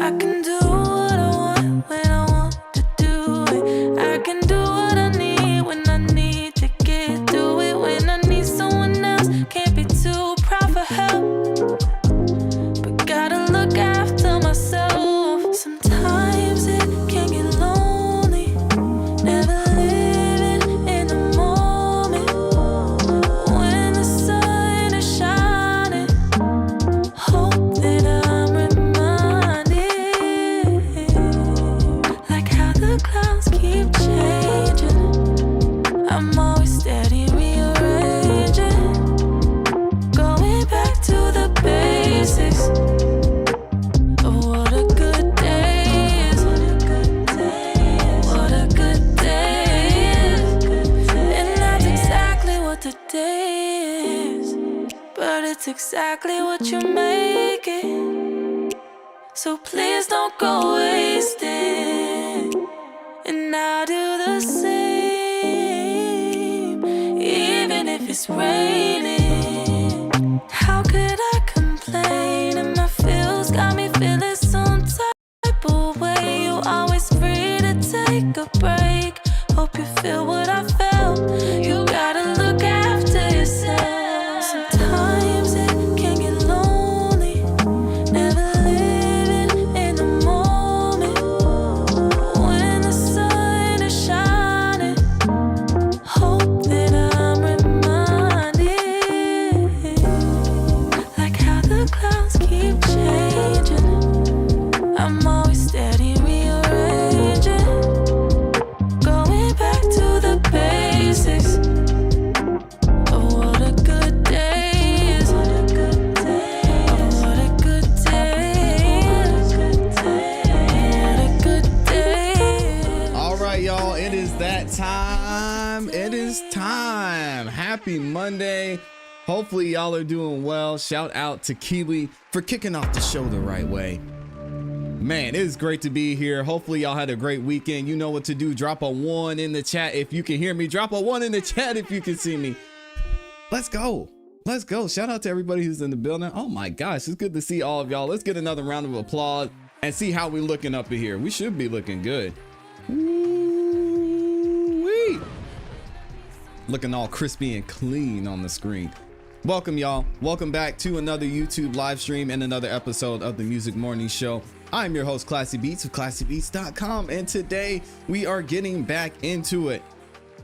I can do what I want when I want to do it. I can do what I need when I need to get through it. When I need someone else, can't be too proud for help, but gotta look after myself. Sometimes it can get lonely, never living in the moment. When the sun is shining, hope that I'm reminded, like how the clouds keep changing. I'm always steady rearranging, going back to the basics of what a good day is. What a good day is. And that's exactly what the day is. But it's exactly what you make it. So please don't go wasting. And I'll do the same, even if it's raining. How could I complain? And my feels got me feeling some type of way. You always free to take a break. Hope you feel what I felt. You gotta look after yourself. Sometimes it can get lonely, never living in the moment. When the sun is shining, hope that I'm reminded, like how the clouds keep changing. I'm always steady rearranging, going back to the basics of what a good day is. Of what a good day is. What a good day is. All right, y'all, it is that time. It is time. Happy Monday. Hopefully y'all are doing well. Shout out to Keely for kicking off the show the right way. Man, it is great to be here. Hopefully y'all had a great weekend. You know what to do. Drop a 1 in the chat if you can hear me. Drop a 1 in the chat if you can see me. Let's go. Let's go. Shout out to everybody who's in the building. Oh my gosh, it's good to see all of y'all. Let's get another round of applause and see how we looking up in here. We should be looking good. Woo-wee. Looking all crispy and clean on the screen. Welcome y'all. Welcome back to another YouTube live stream and another episode of the Music Morning Show. I'm your host, ClassE Beats of ClassEbeats.com, and today we are getting back into it.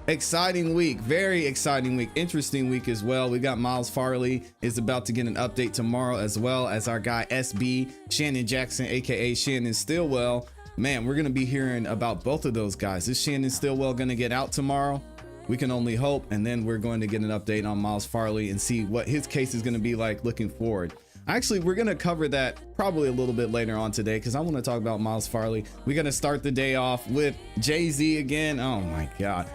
Exciting week, very exciting week, interesting week as well. We got Miles Farley is about to get an update tomorrow, as well as our guy SB, Shannon Jackson, aka Shannon Stillwell. Man, we're gonna be hearing about both of those guys. Is Shannon Stillwell gonna get out tomorrow? We can only hope, and then we're going to get an update on Miles Farley and see what his case is going to be like looking forward. Actually, we're going to cover that probably a little bit later on today because I want to talk about Miles Farley. We're going to start the day off with Jay-Z again. Oh my God.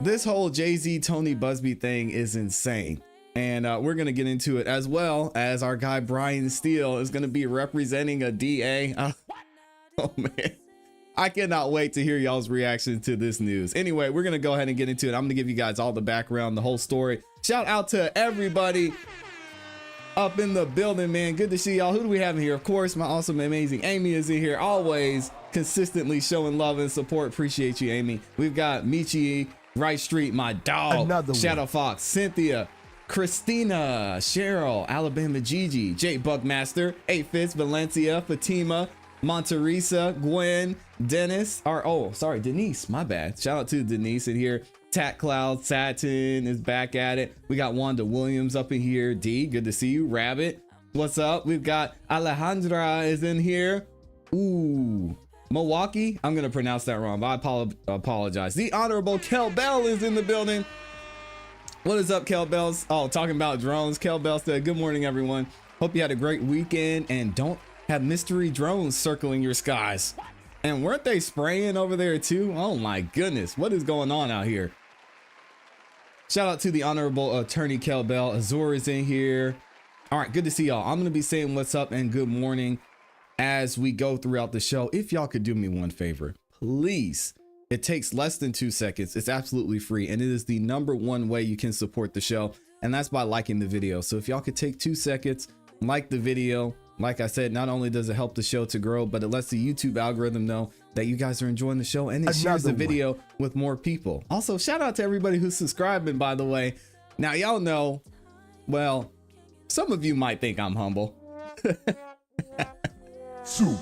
This whole Jay-Z Tony Buzbee thing is insane. And we're going to get into it, as well as our guy Brian Steele is going to be representing a DA. Oh man. I cannot wait to hear y'all's reaction to this news. Anyway, we're going to go ahead and get into it. I'm going to give you guys all the background, the whole story. Shout out to everybody up in the building, man. Good to see y'all. Who do we have in here? Of course, my awesome, amazing Amy is in here, always consistently showing love and support. Appreciate you, Amy. We've got Michi, Right Street, my dog, Shadow Fox, Cynthia, Christina, Cheryl, Alabama Gigi, Jake Buckmaster, 8 Fits, Valencia, Fatima, Monterisa, Gwen, Dennis, Denise, my bad. Shout out to Denise in here. Tat Cloud, Satin is back at it. We got Wanda Williams up in here. D, good to see you. Rabbit, what's up? We've got Alejandra is in here. Ooh, Milwaukee. I'm going to pronounce that wrong, but I apologize. The Honorable Kel Bell is in the building. What is up, Kel Bells? Oh, talking about drones. Kel Bell said, good morning, everyone. Hope you had a great weekend and don't have mystery drones circling your skies. And weren't they spraying over there too? Oh my goodness, what is going on out here? Shout out to the Honorable Attorney Kel Bell. Azur is in here. All right, good to see y'all. I'm gonna be saying what's up and good morning as we go throughout the show. If y'all could do me one favor, please. It takes less than 2 seconds. It's absolutely free, and it is the #1 way you can support the show, and that's by liking the video. So if y'all could take 2 seconds, like the video, Like I said, not only does it help the show to grow, but it lets the YouTube algorithm know that you guys are enjoying the show, and it shares the video with more people. Also, shout out to everybody who's subscribing, by the way. Now, y'all know, well, some of you might think I'm humble.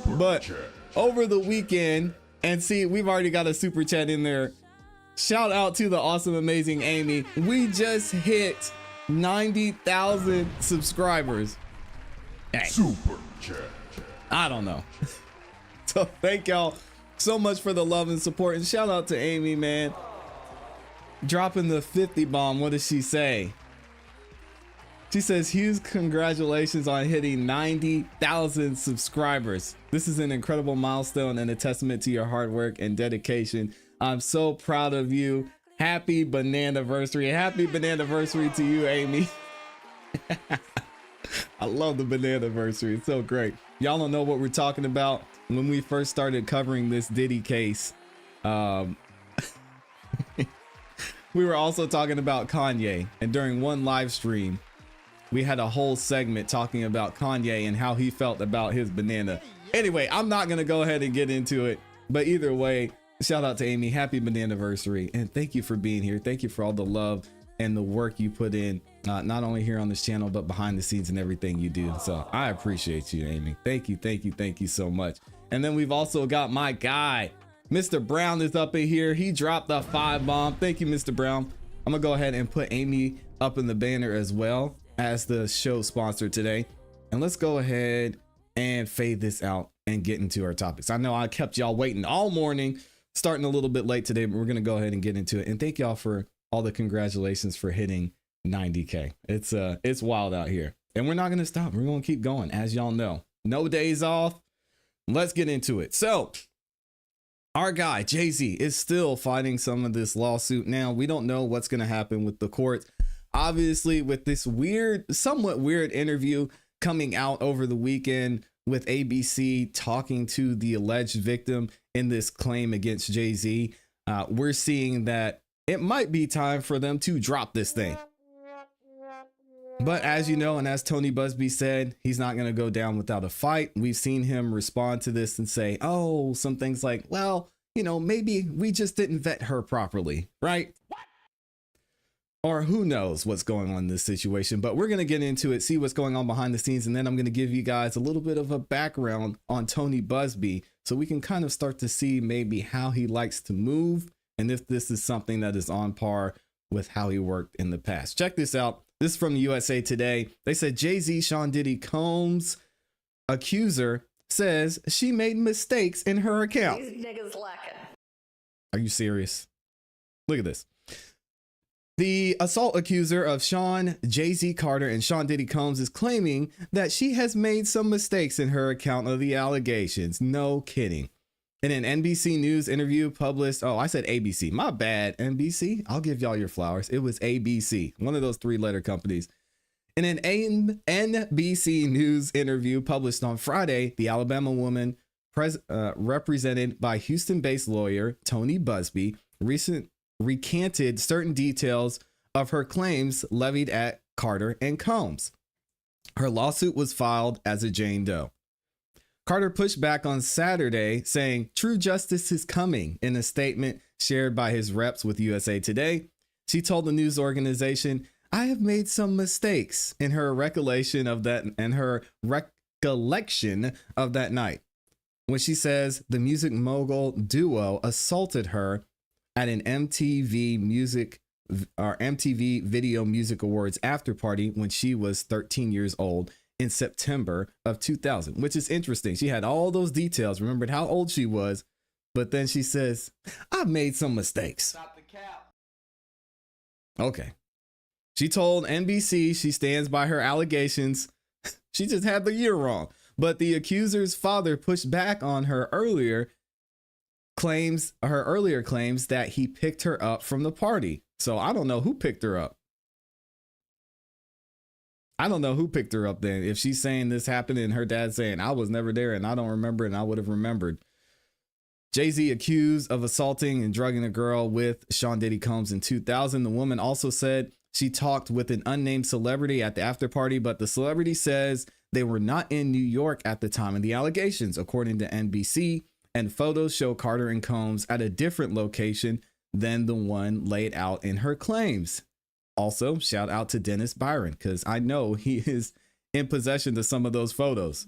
But over the weekend, and see, we've already got a super chat in there. Shout out to the awesome, amazing Amy. We just hit 90,000 subscribers. Hey, super chat. I don't know. So thank y'all so much for the love and support, and shout out to Amy, man. Dropping the 50 bomb. What does she say? She says, huge congratulations on hitting 90,000 subscribers. This is an incredible milestone and a testament to your hard work and dedication. I'm so proud of you. Happy banana-versary. Happy banana-versary to you, Amy. I love the banana-versary. It's so great. Y'all don't know what we're talking about. When we first started covering this Diddy case, we were also talking about Kanye. And during one live stream, we had a whole segment talking about Kanye and how he felt about his banana. Anyway, I'm not going to go ahead and get into it. But either way, shout out to Amy. Happy banana-versary. And thank you for being here. Thank you for all the love and the work you put in, not only here on this channel, but behind the scenes and everything you do. So I appreciate you, Amy. Thank you, thank you, thank you so much. And then we've also got my guy, Mr. Brown is up in here. He dropped the 5 bomb. Thank you, Mr. Brown. I'm gonna go ahead and put Amy up in the banner as well as the show sponsor today. And let's go ahead and fade this out and get into our topics. I know I kept y'all waiting all morning, starting a little bit late today, but we're gonna go ahead and get into it. And thank y'all for all the congratulations for hitting 90K. It's wild out here, and we're not gonna stop. We're gonna keep going, as y'all know. No days off. Let's get into it. So our guy Jay-Z is still fighting some of this lawsuit. Now, we don't know what's gonna happen with the courts. Obviously, with this somewhat weird interview coming out over the weekend with ABC talking to the alleged victim in this claim against Jay-Z, we're seeing that it might be time for them to drop this thing. But as you know, and as Tony Buzbee said, he's not going to go down without a fight. We've seen him respond to this and say, oh, some things like, well, you know, maybe we just didn't vet her properly, right? Or who knows what's going on in this situation. But we're going to get into it, see what's going on behind the scenes. And then I'm going to give you guys a little bit of a background on Tony Buzbee so we can kind of start to see maybe how he likes to move and if this is something that is on par with how he worked in the past. Check this out. This is from USA Today. They said Jay-Z Sean Diddy Combs' accuser says she made mistakes in her account. These niggas lacking. Are you serious? Look at this. The assault accuser of Sean, Jay-Z Carter, and Sean Diddy Combs is claiming that she has made some mistakes in her account of the allegations. No kidding. In an NBC News interview published, oh, I said ABC, my bad, NBC. I'll give y'all your flowers. It was ABC, one of those 3-letter companies. In an NBC News interview published on Friday, the Alabama woman represented by Houston-based lawyer Tony Buzbee recanted certain details of her claims levied at Carter and Combs. Her lawsuit was filed as a Jane Doe. Carter pushed back on Saturday, saying true justice is coming. In a statement shared by his reps with USA Today, she told the news organization, I have made some mistakes in her recollection of that night. When she says the music mogul duo assaulted her at an MTV Video Music Awards after party when she was 13 years old in September of 2000, which is interesting. She had all those details, remembered how old she was, but then she says, I've made some mistakes. Stop the cap. Okay. She told NBC she stands by her allegations. She just had the year wrong. But the accuser's father pushed back on her earlier claims that he picked her up from the party. So I don't know who picked her up. I don't know who picked her up then. If she's saying this happened and her dad saying, I was never there and I don't remember and I would have remembered. Jay-Z accused of assaulting and drugging a girl with Sean Diddy Combs in 2000. The woman also said she talked with an unnamed celebrity at the after party, but the celebrity says they were not in New York at the time of the allegations, according to NBC, and photos show Carter and Combs at a different location than the one laid out in her claims. Also, shout out to Dennis Byron, because I know he is in possession of some of those photos.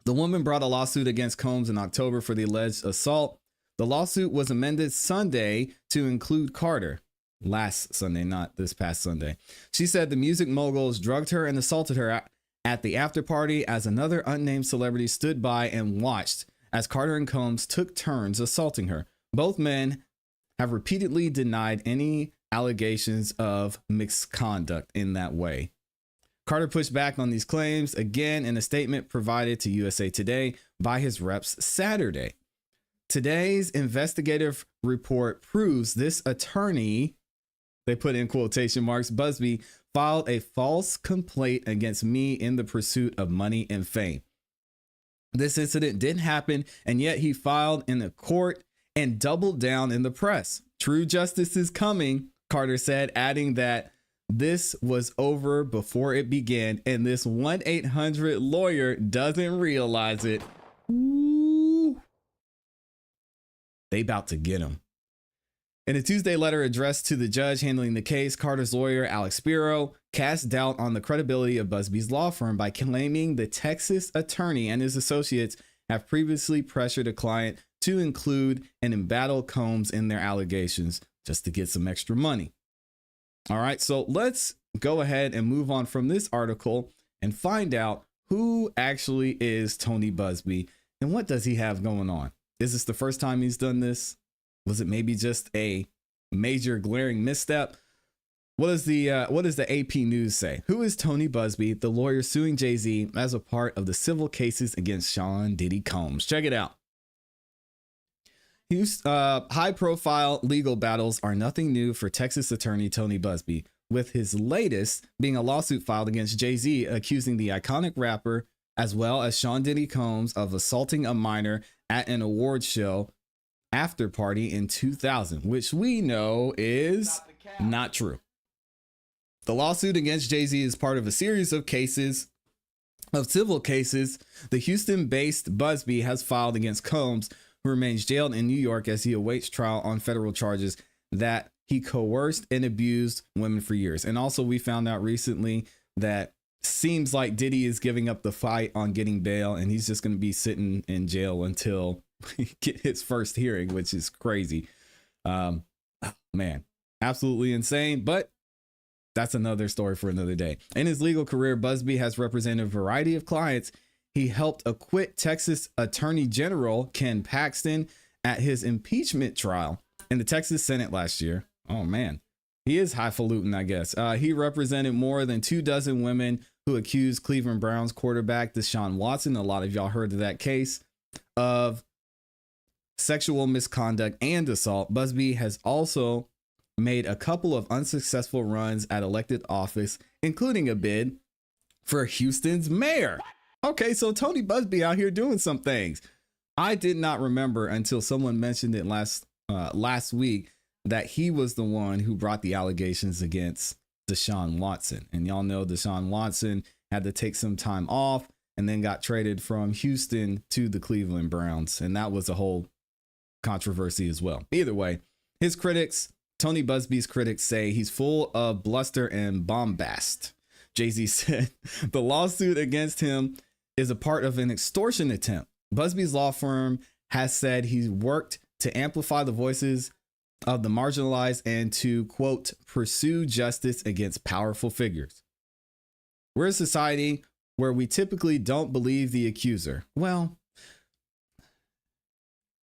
The woman brought a lawsuit against Combs in October for the alleged assault. The lawsuit was amended Sunday to include Carter. Last Sunday, not this past Sunday. She said the music moguls drugged her and assaulted her at the after party as another unnamed celebrity stood by and watched as Carter and Combs took turns assaulting her. Both men have repeatedly denied any allegations of misconduct in that way. Carter pushed back on these claims again in a statement provided to USA Today by his reps Saturday. Today's investigative report proves this attorney, they put in quotation marks, Buzbee, filed a false complaint against me in the pursuit of money and fame. This incident didn't happen, and yet he filed in the court and doubled down in the press. True justice is coming, Carter said, adding that this was over before it began, and this 1-800 lawyer doesn't realize it. Ooh. They about to get him. In a Tuesday letter addressed to the judge handling the case, Carter's lawyer, Alex Spiro, cast doubt on the credibility of Buzbee's law firm by claiming the Texas attorney and his associates have previously pressured a client to include and embattle Combs in their allegations just to get some extra money. All right, so let's go ahead and move on from this article and find out who actually is Tony Buzbee and what does he have going on. Is this the first time he's done this? Was it maybe just a major glaring misstep? What does the AP News say? Who is Tony Buzbee, the lawyer suing Jay-Z as a part of the civil cases against Sean Diddy Combs? Check it out. High-profile legal battles are nothing new for Texas attorney Tony Buzbee, with his latest being a lawsuit filed against Jay-Z accusing the iconic rapper as well as Sean Diddy Combs of assaulting a minor at an award show after party in 2000, which we know is not true. The lawsuit against Jay-Z is part of a series of civil cases the Houston-based Buzbee has filed against Combs, who remains jailed in New York as he awaits trial on federal charges that he coerced and abused women for years. And also we found out recently that seems like Diddy is giving up the fight on getting bail, and he's just going to be sitting in jail until he get his first hearing, which is crazy. Man, absolutely insane, but that's another story for another day. In his legal career, Buzbee has represented a variety of clients. He helped acquit Texas Attorney General Ken Paxton at his impeachment trial in the Texas Senate last year. Oh man, he is highfalutin, I guess. He represented more than 24 women who accused Cleveland Browns quarterback Deshaun Watson, a lot of y'all heard of that case, of sexual misconduct and assault. Buzbee has also made a couple of unsuccessful runs at elected office, including a bid for Houston's mayor. Okay, so Tony Buzbee out here doing some things. I did not remember until someone mentioned it last week that he was the one who brought the allegations against Deshaun Watson. And y'all know Deshaun Watson had to take some time off and then got traded from Houston to the Cleveland Browns. And that was a whole controversy as well. Either way, his critics, Tony Buzbee's critics, say he's full of bluster and bombast. Jay-Z said the lawsuit against him is a part of an extortion attempt. Buzbee's law firm has said he's worked to amplify the voices of the marginalized and to, quote, pursue justice against powerful figures. We're a society where we typically don't believe the accuser. Well,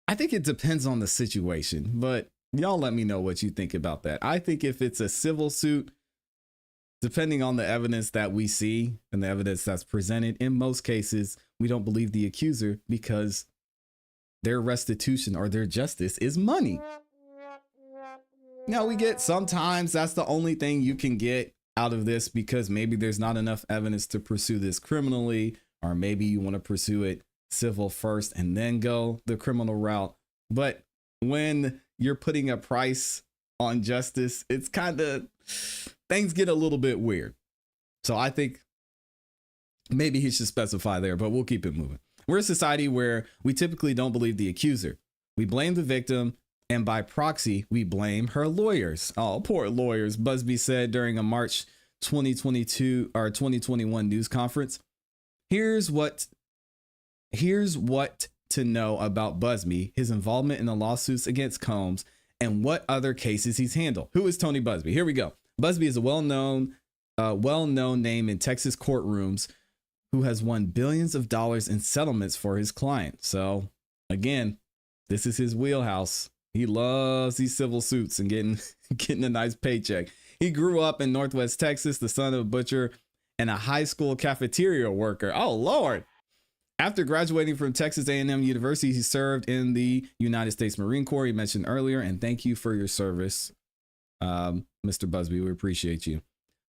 I think it depends on the situation, but y'all let me know what you think about that. I think if it's a civil suit, depending on the evidence that we see and the evidence that's presented, in most cases, we don't believe the accuser because their restitution or their justice is money. Now we get sometimes that's the only thing you can get out of this because maybe there's not enough evidence to pursue this criminally, or maybe you want to pursue it civil first and then go the criminal route. But when you're putting a price on justice, it's kind of, things get a little bit weird. So I think maybe he should specify there, but we'll keep it moving. We're a society where we typically don't believe the accuser. We blame the victim, and by proxy, we blame her lawyers. Oh, poor lawyers, Buzbee said during a March 2022 or 2021 news conference. Here's what to know about Buzbee, his involvement in the lawsuits against Combs, and what other cases he's handled. Who is Tony Buzbee? Here we go. Buzbee is a well-known name in Texas courtrooms who has won billions of dollars in settlements for his clients. So again, this is his wheelhouse. He loves these civil suits and getting a nice paycheck. He grew up in Northwest Texas, the son of a butcher and a high school cafeteria worker. Oh, Lord. After graduating from Texas A&M University, he served in the United States Marine Corps, he mentioned earlier, and thank you for your service, Mr. Buzbee. We appreciate you.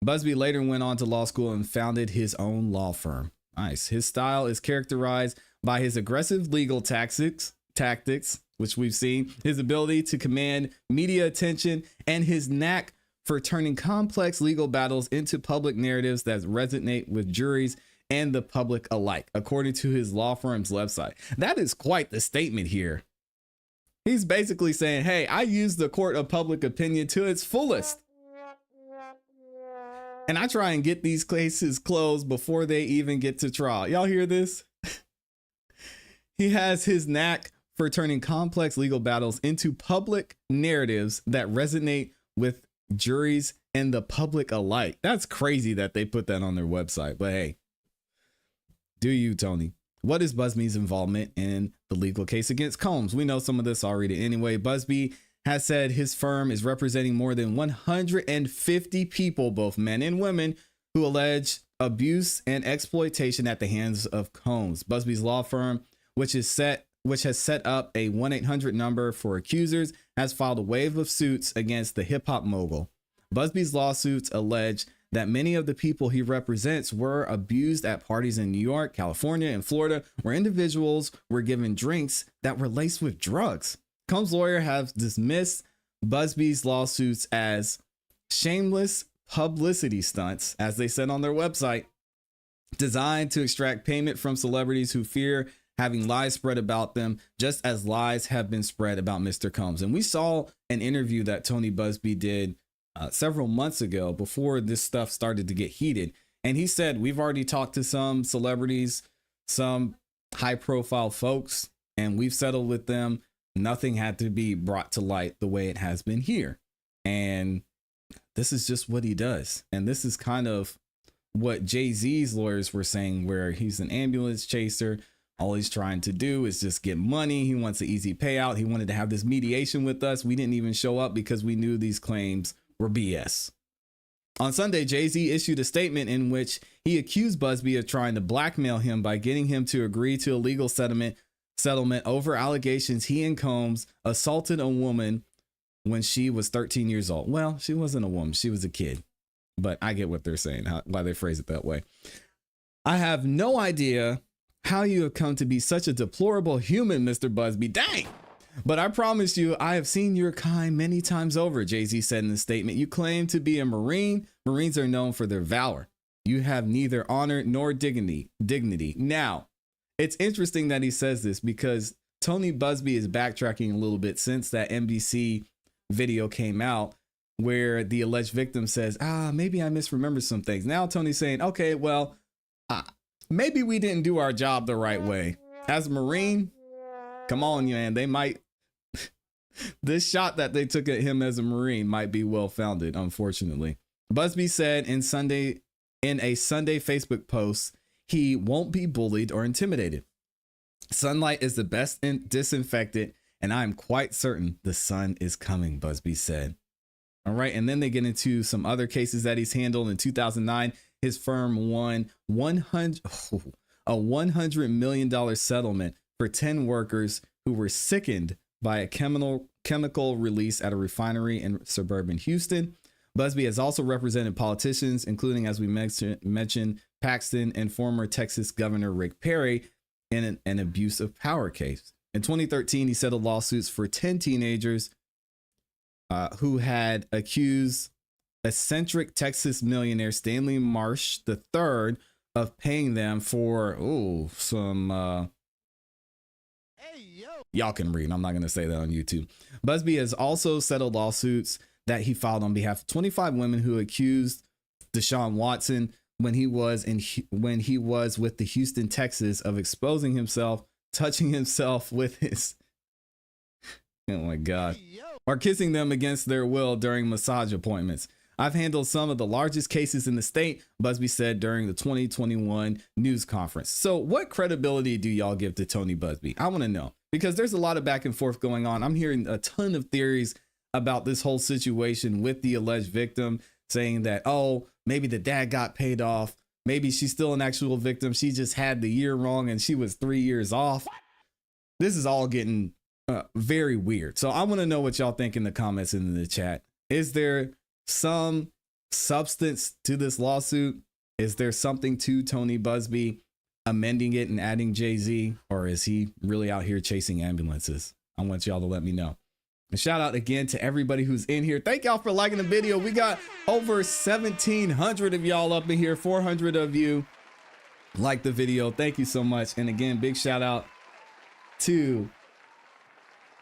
Buzbee later went on to law school and founded his own law firm. Nice. His style is characterized by his aggressive legal tactics, which we've seen, his ability to command media attention, and his knack for turning complex legal battles into public narratives that resonate with juries and the public alike, according to his law firm's website. That is quite the statement here. He's basically saying, hey, I use the court of public opinion to its fullest. And I try and get these cases closed before they even get to trial. Y'all hear this? He has his knack for turning complex legal battles into public narratives that resonate with juries and the public alike. That's crazy that they put that on their website, but hey, do you, Tony? What is Buzbee's involvement in the legal case against Combs? We know some of this already anyway. Buzbee has said his firm is representing more than 150 people, both men and women, who allege abuse and exploitation at the hands of Combs. Buzbee's law firm, which has set up a 1-800 number for accusers, has filed a wave of suits against the hip-hop mogul. Buzbee's lawsuits allege that many of the people he represents were abused at parties in New York, California, and Florida, where individuals were given drinks that were laced with drugs. Combs' lawyer has dismissed Buzbee's lawsuits as shameless publicity stunts, as they said on their website, designed to extract payment from celebrities who fear having lies spread about them, just as lies have been spread about Mr. Combs. And we saw an interview that Tony Buzbee did several months ago before this stuff started to get heated. And he said, we've already talked to some celebrities, some high profile folks, and we've settled with them. Nothing had to be brought to light the way it has been here. And this is just what he does. And this is kind of what Jay-Z's lawyers were saying, where he's an ambulance chaser. All he's trying to do is just get money. He wants an easy payout. He wanted to have this mediation with us. We didn't even show up because we knew these claims were BS. On Sunday, Jay-Z issued a statement in which he accused Buzbee of trying to blackmail him by getting him to agree to a legal settlement over allegations he and Combs assaulted a woman when she was 13 years old. Well, she wasn't a woman. She was a kid. But I get what they're saying, why they phrase it that way. I have no idea how you have come to be such a deplorable human, Mr. Buzbee. Dang! But I promise you, I have seen your kind many times over, Jay-Z said in the statement. You claim to be a Marine. Marines are known for their valor. You have neither honor nor dignity. Now, it's interesting that he says this because Tony Buzbee is backtracking a little bit since that NBC video came out where the alleged victim says, maybe I misremembered some things. Now Tony's saying, okay, well, maybe we didn't do our job the right way. As a Marine, come on, man, they might, this shot that they took at him as a Marine might be well-founded, unfortunately. Buzbee said in a Sunday Facebook post, he won't be bullied or intimidated. Sunlight is the best disinfectant, and I'm quite certain the sun is coming, Buzbee said. All right, and then they get into some other cases that he's handled. In 2009, his firm won a $100 million settlement for 10 workers who were sickened by a chemical release at a refinery in suburban Houston. Buzbee has also represented politicians, including, as we mentioned, Paxton and former Texas Governor Rick Perry in an abuse of power case. In 2013, he settled lawsuits for 10 teenagers who had accused eccentric Texas millionaire Stanley Marsh III of paying them for some y'all can read. I'm not going to say that on YouTube. Buzbee has also settled lawsuits that he filed on behalf of 25 women who accused Deshaun Watson when he was with the Houston Texans of exposing himself, touching himself with his oh my God, or kissing them against their will during massage appointments. I've handled some of the largest cases in the state, Buzbee said during the 2021 news conference. So what credibility do y'all give to Tony Buzbee? I want to know, because there's a lot of back and forth going on. I'm hearing a ton of theories about this whole situation with the alleged victim, saying that, oh, maybe the dad got paid off. Maybe she's still an actual victim. She just had the year wrong and she was 3 years off. This is all getting very weird. So I want to know what y'all think in the comments and in the chat. Is there some substance to this lawsuit? Is there something to Tony Buzbee amending it and adding Jay-Z, or is he really out here chasing ambulances? I want y'all to let me know. And shout out again to everybody who's in here. Thank y'all for liking the video. We got over 1,700 of y'all up in here. 400 of you like the video. Thank you so much. And again, big shout out to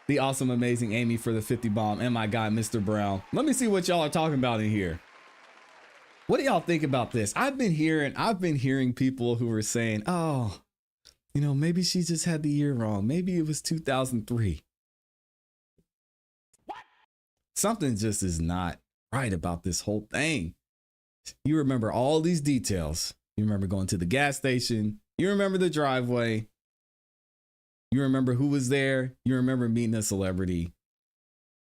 the awesome, amazing Amy for the 50 bomb and my guy, Mr. Brown. Let me see what y'all are talking about in here. What do y'all think about this? I've been hearing people who are saying, oh, you know, maybe she just had the year wrong. Maybe it was 2003. What? Something just is not right about this whole thing. You remember all these details. You remember going to the gas station. You remember the driveway. You remember who was there. You remember meeting a celebrity.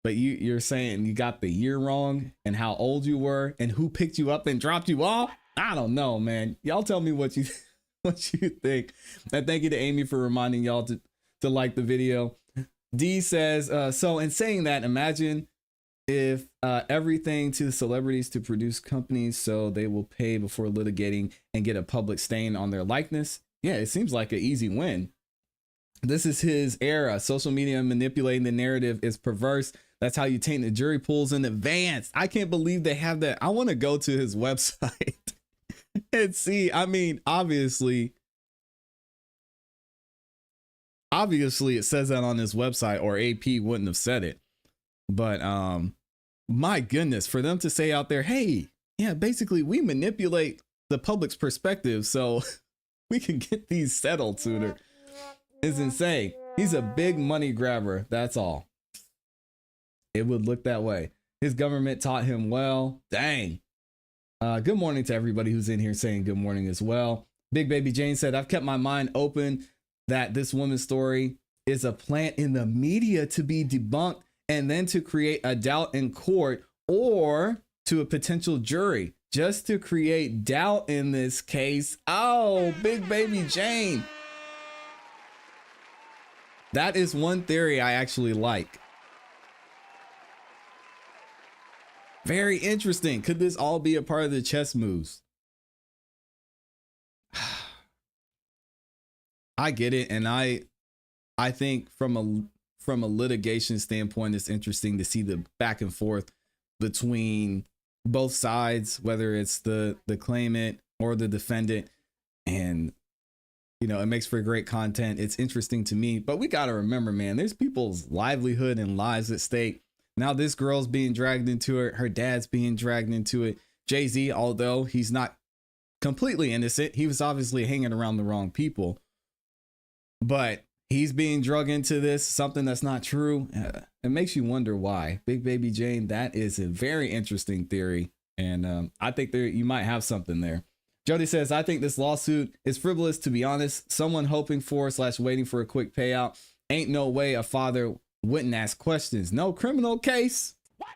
But you're saying you got the year wrong and how old you were and who picked you up and dropped you off. I don't know, man. Y'all tell me what you think. And thank you to Amy for reminding y'all to like the video. D says, so in saying that, imagine if everything to the celebrities to produce companies so they will pay before litigating and get a public stain on their likeness. Yeah, it seems like an easy win. This is his era. Social media manipulating the narrative is perverse. That's how you taint the jury pools in advance. I can't believe they have that. I want to go to his website and see. I mean, obviously it says that on his website, or AP wouldn't have said it. But my goodness, for them to say out there, hey, yeah, basically we manipulate the public's perspective so we can get these settled sooner, is insane. He's a big money grabber. That's all. It would look that way. His government taught him well. Dang. Good morning to everybody who's in here saying good morning as well. Big Baby Jane said, I've kept my mind open that this woman's story is a plant in the media to be debunked and then to create a doubt in court or to a potential jury, just to create doubt in this case. Oh, Big Baby Jane. That is one theory I actually like. Very interesting. Could this all be a part of the chess moves? I get it, and I think from a litigation standpoint, it's interesting to see the back and forth between both sides, whether it's the claimant or the defendant, and you know, it makes for great content. It's interesting to me, but we got to remember, man, there's people's livelihood and lives at stake. Now this girl's being dragged into it. Her dad's being dragged into it. Jay-Z, although he's not completely innocent, he was obviously hanging around the wrong people, but he's being drugged into this, something that's not true. It makes you wonder why. Big Baby Jane, that is a very interesting theory. And I think you might have something there. Jody says, I think this lawsuit is frivolous, to be honest. Someone hoping for / waiting for a quick payout. Ain't no way a father wouldn't ask questions. No criminal case. What?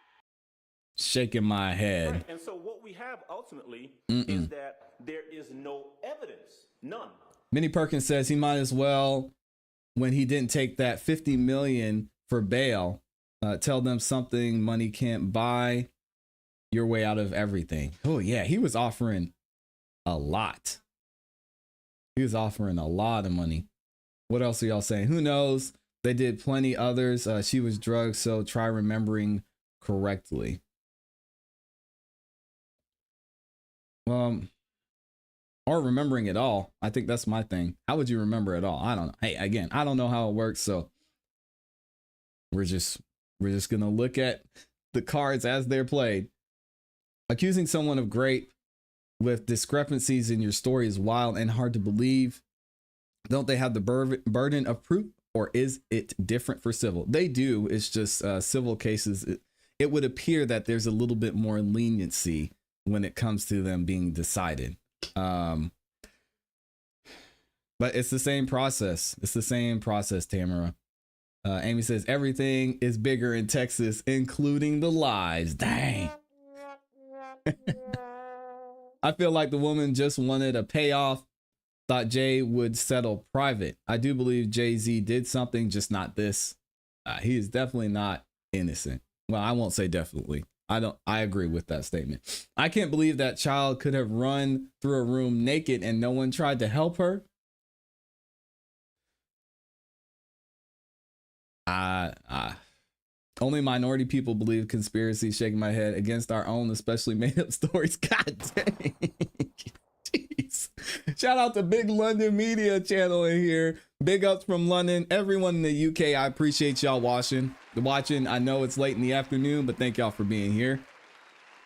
Shaking my head. Right. And so what we have ultimately is that there is no evidence, none. Minnie Perkins says he might as well, when he didn't take that 50 million for bail, tell them something money can't buy your way out of everything. Oh yeah, he was offering a lot. He was offering a lot of money. What else are y'all saying? Who knows? They did plenty others. She was drugged, so try remembering correctly. or remembering it all. I think that's my thing. How would you remember it all? I don't know. Hey, again, I don't know how it works, so we're just gonna look at the cards as they're played. Accusing someone of rape with discrepancies in your story is wild and hard to believe. Don't they have the burden of proof, or is it different for civil? They do. It's just civil cases. It would appear that there's a little bit more leniency when it comes to them being decided. But it's the same process. It's the same process, Tamara. Amy says everything is bigger in Texas, including the lies. Dang. I feel like the woman just wanted a payoff. Thought Jay would settle private. I do believe Jay-Z did something, just not this. He is definitely not innocent. Well, I won't say definitely. I agree with that statement. I can't believe that child could have run through a room naked and no one tried to help her. Only minority people believe conspiracy. Shaking my head against our own, especially made up stories. God dang. Jeez. Shout out to Big London Media Channel in here. Big ups from London. Everyone in the UK, I appreciate y'all watching. I know it's late in the afternoon, but thank y'all for being here.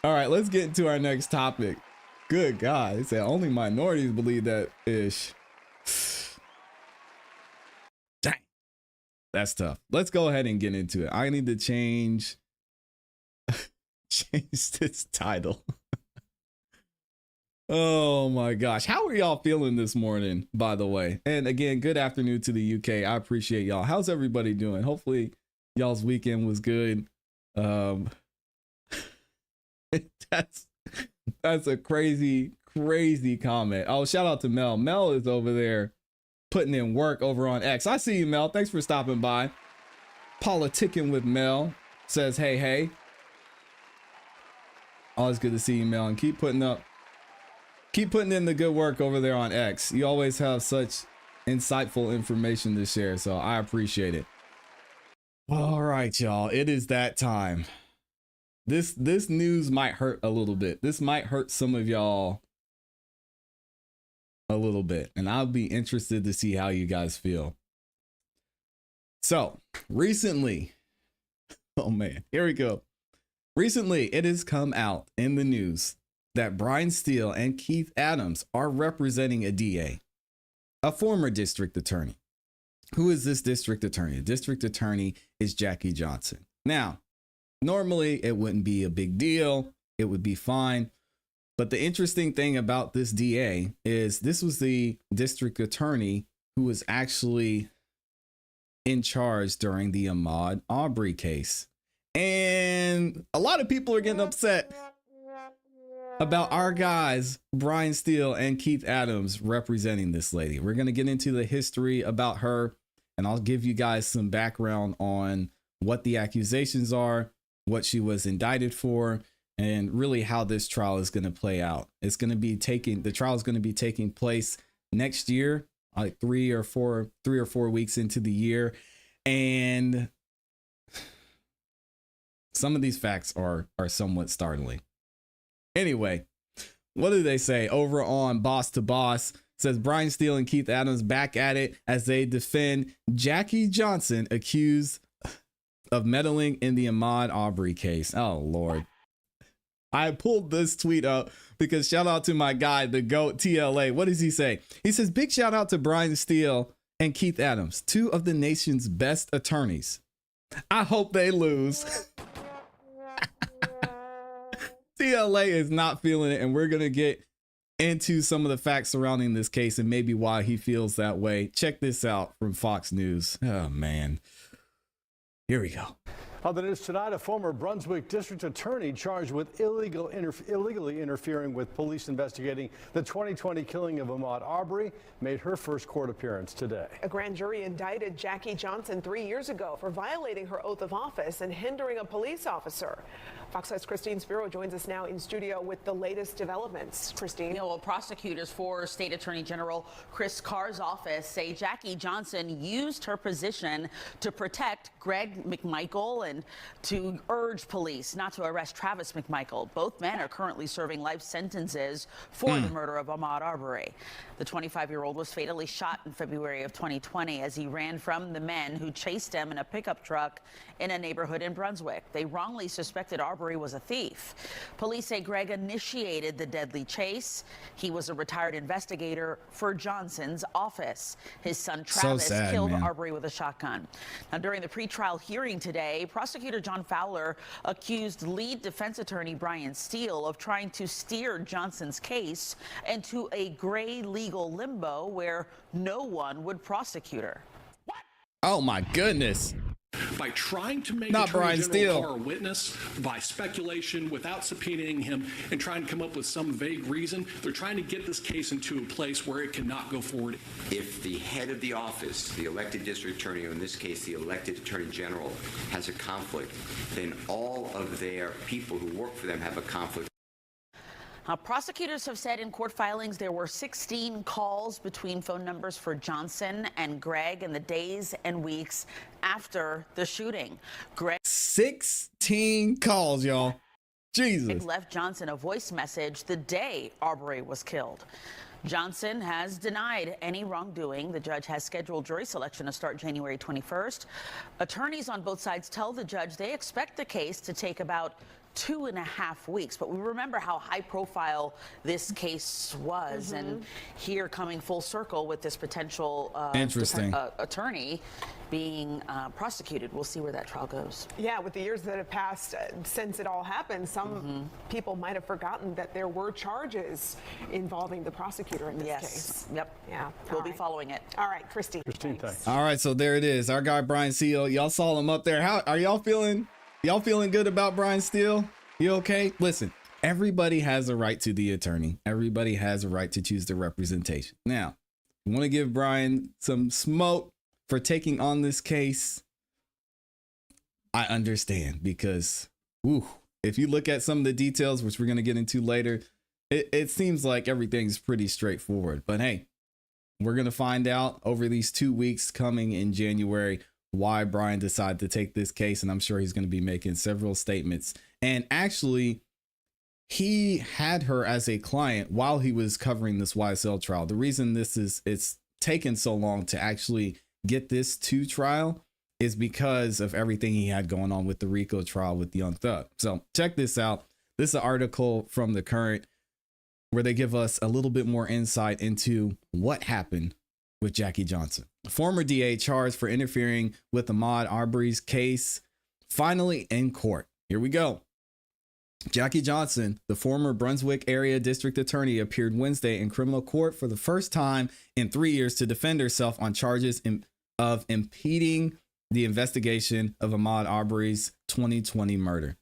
All right, let's get into our next topic. Good God. It said only minorities believe that ish. That's tough. Let's go ahead and get into it. I need to change this title. Oh my gosh. How are y'all feeling this morning, by the way? And again, good afternoon to the UK. I appreciate y'all. How's everybody doing? Hopefully y'all's weekend was good. That's a crazy comment. Oh, shout out to Mel. Mel is over there putting in work over on X. I see you, Mel. Thanks for stopping by. Politicking with Mel says, hey. Always good to see you, Mel, and keep putting in the good work over there on X. You always have such insightful information to share, so I appreciate it. All right, y'all. It is that time. This news might hurt a little bit. This might hurt some of y'all a little bit, and I'll be interested to see how you guys feel. So recently, oh man, here we go. Recently, it has come out in the news that Brian Steele and Keith Adams are representing a DA, a former district attorney. Who is this district attorney? The district attorney is Jackie Johnson. Now, normally it wouldn't be a big deal. It would be fine. But the interesting thing about this DA is this was the district attorney who was actually in charge during the Ahmaud Arbery case. And a lot of people are getting upset about our guys, Brian Steele and Keith Adams, representing this lady. We're going to get into the history about her, and I'll give you guys some background on what the accusations are, what she was indicted for, and really how this trial is going to play out. The trial is going to be taking place next year, like 3 or 4 weeks into the year. And some of these facts are somewhat startling. Anyway, what do they say over on Boss to Boss? Says Brian Steele and Keith Adams back at it as they defend Jackie Johnson accused of meddling in the Ahmaud Arbery case. Oh, Lord. I pulled this tweet up because shout out to my guy, the GOAT TLA. What does he say? He says, big shout out to Brian Steele and Keith Adams, two of the nation's best attorneys. I hope they lose. TLA is not feeling it, and we're going to get into some of the facts surrounding this case and maybe why he feels that way. Check this out from Fox News. Oh, man. Here we go. On the news tonight, a former Brunswick district attorney charged with illegally interfering with police investigating the 2020 killing of Ahmaud Arbery made her first court appearance today. A grand jury indicted Jackie Johnson 3 years ago for violating her oath of office and hindering a police officer. Fox 5's Christine Spiro joins us now in studio with the latest developments. Christine. Yeah, well, prosecutors for State Attorney General Chris Carr's office say Jackie Johnson used her position to protect Greg McMichael and to urge police not to arrest Travis McMichael. Both men are currently serving life sentences for the murder of Ahmaud Arbery. The 25-year-old was fatally shot in February of 2020 as he ran from the men who chased him in a pickup truck in a neighborhood in Brunswick. They wrongly suspected Arbery was a thief. Police say Greg initiated the deadly chase. He was a retired investigator for Johnson's office. His son Travis killed Arbery with a shotgun. Now, during the pretrial hearing today, prosecutor John Fowler accused lead defense attorney Brian Steele of trying to steer Johnson's case into a gray legal limbo where no one would prosecute her. Oh my goodness. By trying to make Not Attorney Brian General Steele. Carr a witness by speculation without subpoenaing him and trying to come up with some vague reason, they're trying to get this case into a place where it cannot go forward. If the head of the office, the elected district attorney, or in this case the elected attorney general, has a conflict, then all of their people who work for them have a conflict. Prosecutors have said in court filings there were 16 calls between phone numbers for Johnson and Greg in the days and weeks after the shooting. Greg 16 calls, y'all. Jesus. left Johnson a voice message the day Arbery was killed. Johnson has denied any wrongdoing. The judge has scheduled jury selection to start January 21st. Attorneys on both sides tell the judge they expect the case to take about 2.5 weeks. But we remember how high profile this case was, and here coming full circle with this potential attorney being prosecuted. We'll see where that trial goes. Yeah, with the years that have passed since it all happened, some people might have forgotten that there were charges involving the prosecutor in this case. Yep. Yeah. We'll be following it. All right, Christine. Thanks. All right, so there it is. Our guy Brian Steele. Y'all saw him up there. How are y'all feeling? Y'all feeling good about Brian Steele? You okay? Listen, everybody has a right to the attorney. Everybody has a right to choose the representation. Now, I want to give Brian some smoke for taking on this case. I understand because, if you look at some of the details, which we're going to get into later, it seems like everything's pretty straightforward. But hey, we're going to find out over these 2 weeks coming in January why Brian decided to take this case. And I'm sure he's going to be making several statements. And actually, he had her as a client while he was covering this YSL trial. The reason it's taken so long to actually get this to trial is because of everything he had going on with the RICO trial with Young Thug. So check this out. This is an article from The Current where they give us a little bit more insight into what happened with Jackie Johnson. Former DA charged for interfering with Ahmaud Arbery's case, finally in court. Here we go. Jackie Johnson, the former Brunswick area district attorney, appeared Wednesday in criminal court for the first time in 3 years to defend herself on charges of impeding the investigation of Ahmaud Arbery's 2020 murder.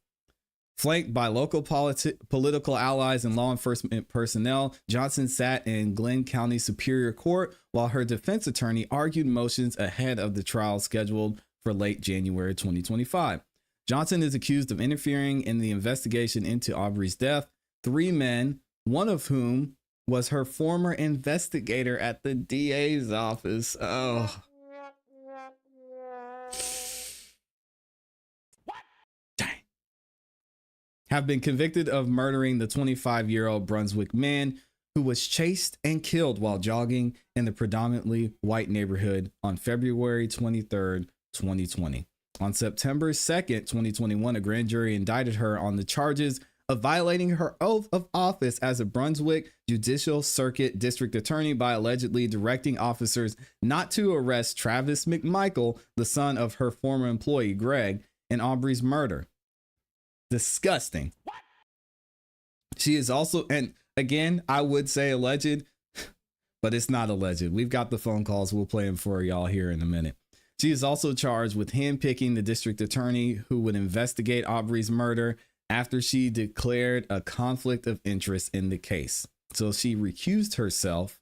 Flanked by local political allies and law enforcement personnel, Johnson sat in Glenn County Superior Court while her defense attorney argued motions ahead of the trial scheduled for late January 2025. Johnson is accused of interfering in the investigation into Arbery's death. 3 men, one of whom was her former investigator at the DA's office. Oh. Have been convicted of murdering the 25-year-old Brunswick man who was chased and killed while jogging in the predominantly white neighborhood on February 23rd, 2020. On September 2nd, 2021, a grand jury indicted her on the charges of violating her oath of office as a Brunswick Judicial Circuit District Attorney by allegedly directing officers not to arrest Travis McMichael, the son of her former employee Greg, in Arbery's murder. Disgusting. She is also, and again, I would say alleged, but it's not alleged. We've got the phone calls. We'll play them for y'all here in a minute. She is also charged with handpicking the district attorney who would investigate Arbery's murder after she declared a conflict of interest in the case. So she recused herself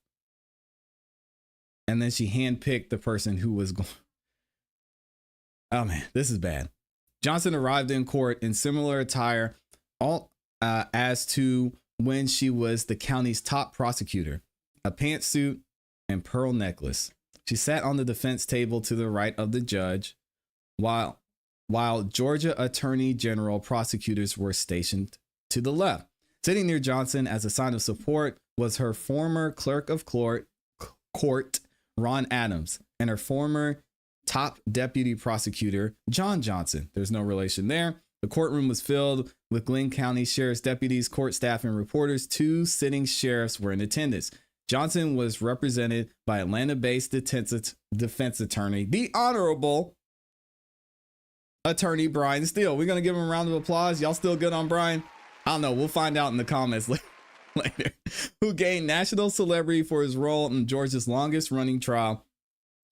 and then she handpicked the person who was going. Oh man, this is bad. Johnson arrived in court in similar attire as to when she was the county's top prosecutor, a pantsuit and pearl necklace. She sat on the defense table to the right of the judge, while Georgia Attorney General prosecutors were stationed to the left. Sitting near Johnson as a sign of support was her former clerk of court, Ron Adams, and her former top deputy prosecutor, John Johnson. There's no relation there. The courtroom was filled with Glenn County Sheriff's deputies, court staff, and reporters. 2 sitting sheriffs were in attendance. Johnson was represented by Atlanta-based defense attorney, the Honorable Attorney Brian Steele. We're going to give him a round of applause. Y'all still good on Brian? I don't know. We'll find out in the comments later. Who gained national celebrity for his role in Georgia's longest running trial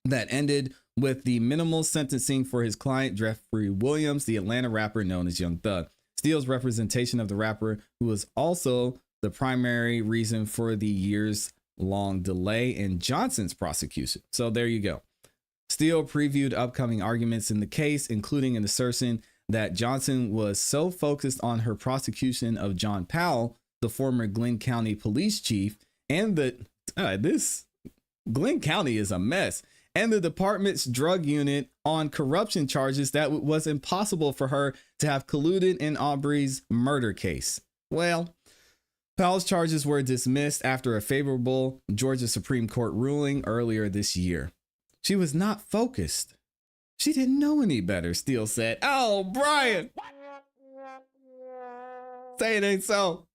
that ended with the minimal sentencing for his client, Jeffrey Williams, the Atlanta rapper known as Young Thug. Steele's representation of the rapper, who was also the primary reason for the years-long delay in Johnson's prosecution. So there you go. Steele previewed upcoming arguments in the case, including an assertion that Johnson was so focused on her prosecution of John Powell, the former Glenn County police chief, and this Glenn County is a mess, and the department's drug unit on corruption charges that it was impossible for her to have colluded in Arbery's murder case. Well, Powell's charges were dismissed after a favorable Georgia Supreme Court ruling earlier this year. She was not focused. She didn't know any better, Steele said. Oh, Brian! Say it ain't so.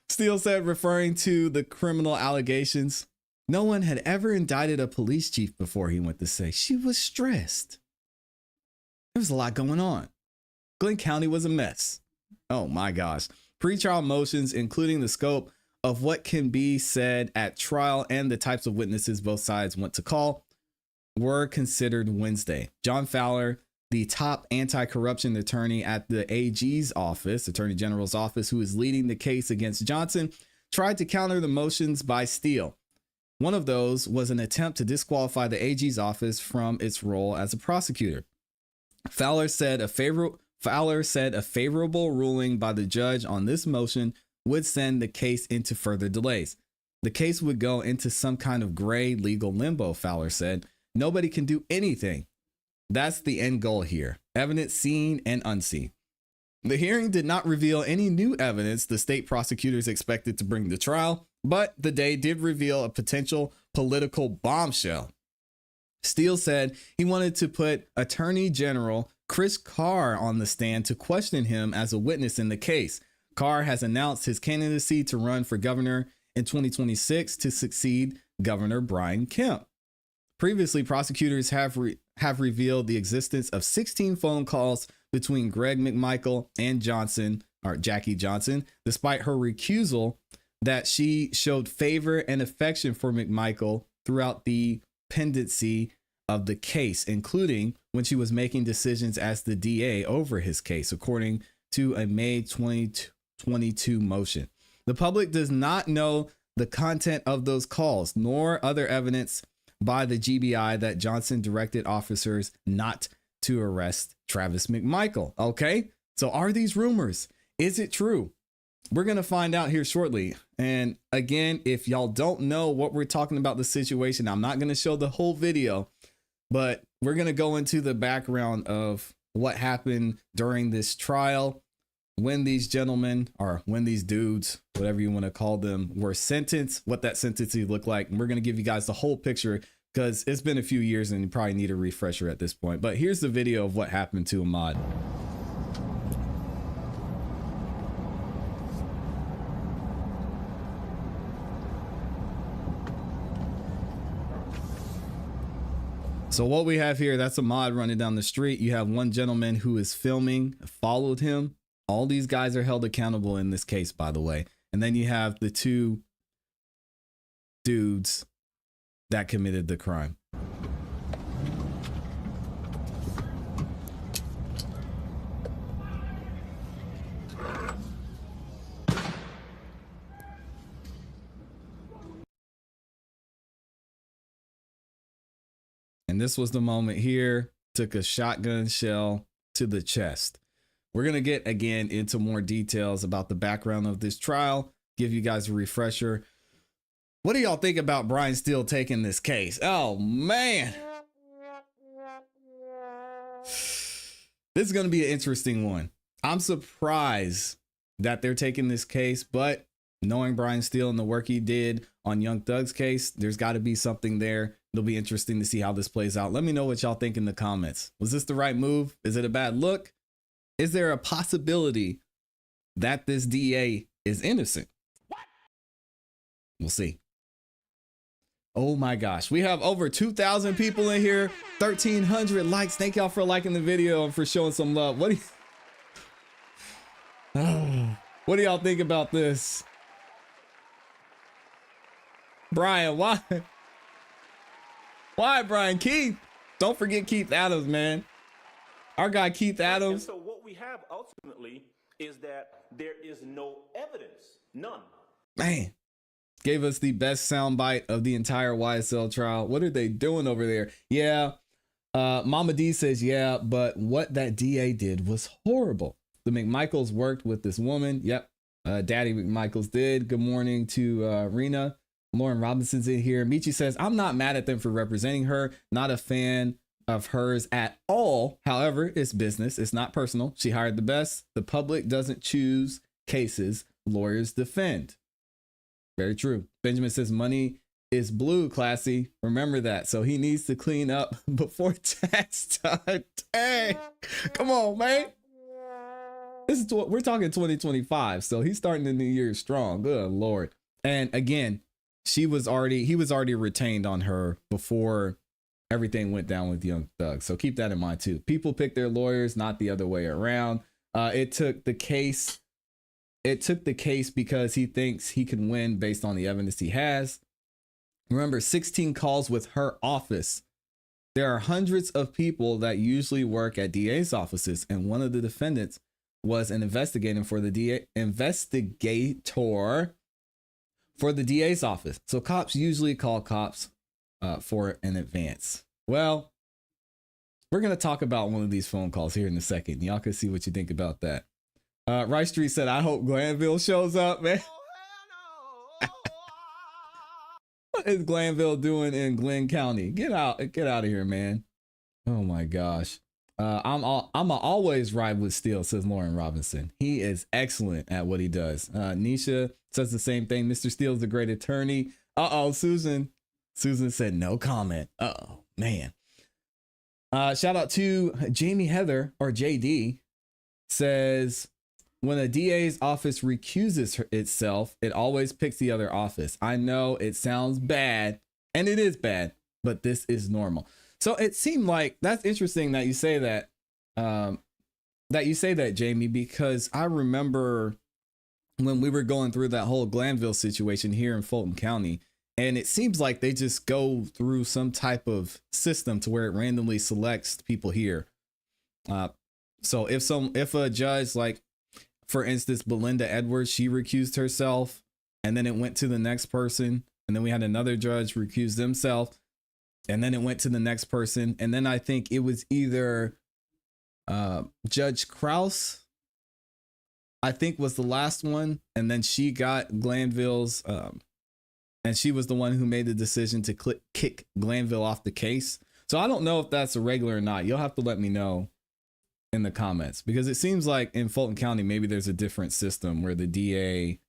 Steele said, referring to the criminal allegations, no one had ever indicted a police chief before, he went to say. She was stressed. There was a lot going on. Glenn County was a mess. Oh my gosh. Pretrial motions, including the scope of what can be said at trial and the types of witnesses both sides want to call, were considered Wednesday. John Fowler, the top anti-corruption attorney at the AG's office, Attorney General's office, who is leading the case against Johnson, tried to counter the motions by Steele. One of those was an attempt to disqualify the AG's office from its role as a prosecutor. Fowler said a favorable ruling by the judge on this motion would send the case into further delays. The case would go into some kind of gray legal limbo, Fowler said. Nobody can do anything. That's the end goal here. Evidence seen and unseen. The hearing did not reveal any new evidence the state prosecutors expected to bring to trial, but the day did reveal a potential political bombshell. Steele said he wanted to put Attorney General Chris Carr on the stand to question him as a witness in the case. Carr has announced his candidacy to run for governor in 2026 to succeed Governor Brian Kemp. Previously, prosecutors have revealed the existence of 16 phone calls between Greg McMichael and Jackie Johnson, despite her recusal that she showed favor and affection for McMichael throughout the pendency of the case, including when she was making decisions as the DA over his case, according to a May 2022 motion. The public does not know the content of those calls, nor other evidence by the GBI that Johnson directed officers not to arrest Travis McMichael. Okay, so are these rumors? Is it true? We're going to find out here shortly. And again, if y'all don't know what we're talking about the situation, I'm not going to show the whole video, but we're going to go into the background of what happened during this trial, when these gentlemen, or when these dudes, whatever you want to call them, were sentenced, what that sentencing looked like. And we're going to give you guys the whole picture because it's been a few years and you probably need a refresher at this point. But here's the video of what happened to Ahmaud. So what we have here, that's Ahmaud running down the street. You have one gentleman who is filming, followed him. All these guys are held accountable in this case, by the way. And then you have the 2 dudes that committed the crime. And this was the moment here, took a shotgun shell to the chest. We're going to get again into more details about the background of this trial, give you guys a refresher. What do y'all think about Brian Steele taking this case? Oh, man. This is going to be an interesting one. I'm surprised that they're taking this case, but knowing Brian Steele and the work he did on Young Thug's case, there's got to be something there. It'll be interesting to see how this plays out. Let me know what y'all think in the comments. Was this the right move? Is it a bad look? Is there a possibility that this DA is innocent? We'll see. Oh my gosh. We have over 2,000 people in here, 1,300 likes. Thank y'all for liking the video and for showing some love. What do y'all think about this? Brian, why? Why, Brian? Keith, don't forget Keith Adams, man. Our guy Keith Adams. And so what we have ultimately is that there is no evidence, none. Man, gave us the best soundbite of the entire YSL trial. What are they doing over there? Yeah, Mama D says, yeah, but what that DA did was horrible. The McMichaels worked with this woman. Yep, Daddy McMichaels did. Good morning to Rena. Lauren Robinson's in here. Michi says, I'm not mad at them for representing her. Not a fan of hers at all. However, it's business. It's not personal. She hired the best. The public doesn't choose cases. Lawyers defend. Very true. Benjamin says, money is blue, ClassE. Remember that. So he needs to clean up before tax time. Dang. Come on, man. This is we're talking 2025. So he's starting the new year strong. Good Lord. And again, he was already retained on her before everything went down with Young Thug. So keep that in mind too. People pick their lawyers, not the other way around. It took the case because he thinks he can win based on the evidence he has. Remember, 16 calls with her office. There are hundreds of people that usually work at DA's offices, and one of the defendants was an investigator for the DA's office. So cops usually call cops for an advance. Well, we're going to talk about one of these phone calls here in a second. Y'all can see what you think about that. Rice Street said, I hope Glanville shows up, man. What is Glanville doing in Glenn County? Get out of here, man. Oh my gosh. I'm always ride with Steele, says Lauren Robinson. He is excellent at what he does. Nisha says the same thing. Mr. Steele's a great attorney. Susan said no comment. Man. Shout out to Jamie Heather, or JD, says, when a DA's office recuses itself, it always picks the other office. I know it sounds bad, and it is bad, but this is normal. So it seemed like that's interesting that you say that, Jamie, because I remember when we were going through that whole Glanville situation here in Fulton County, and it seems like they just go through some type of system to where it randomly selects people here. So if a judge, like for instance, Belinda Edwards, she recused herself, and then it went to the next person, and then we had another judge recuse themselves, and then it went to the next person, and then I think it was either Judge Krause, I think, was the last one, and then she got Glanville's, and she was the one who made the decision to kick Glanville off the case. So I don't know if that's a regular or not. You'll have to let me know in the comments, because it seems like in Fulton County, maybe there's a different system where the DA,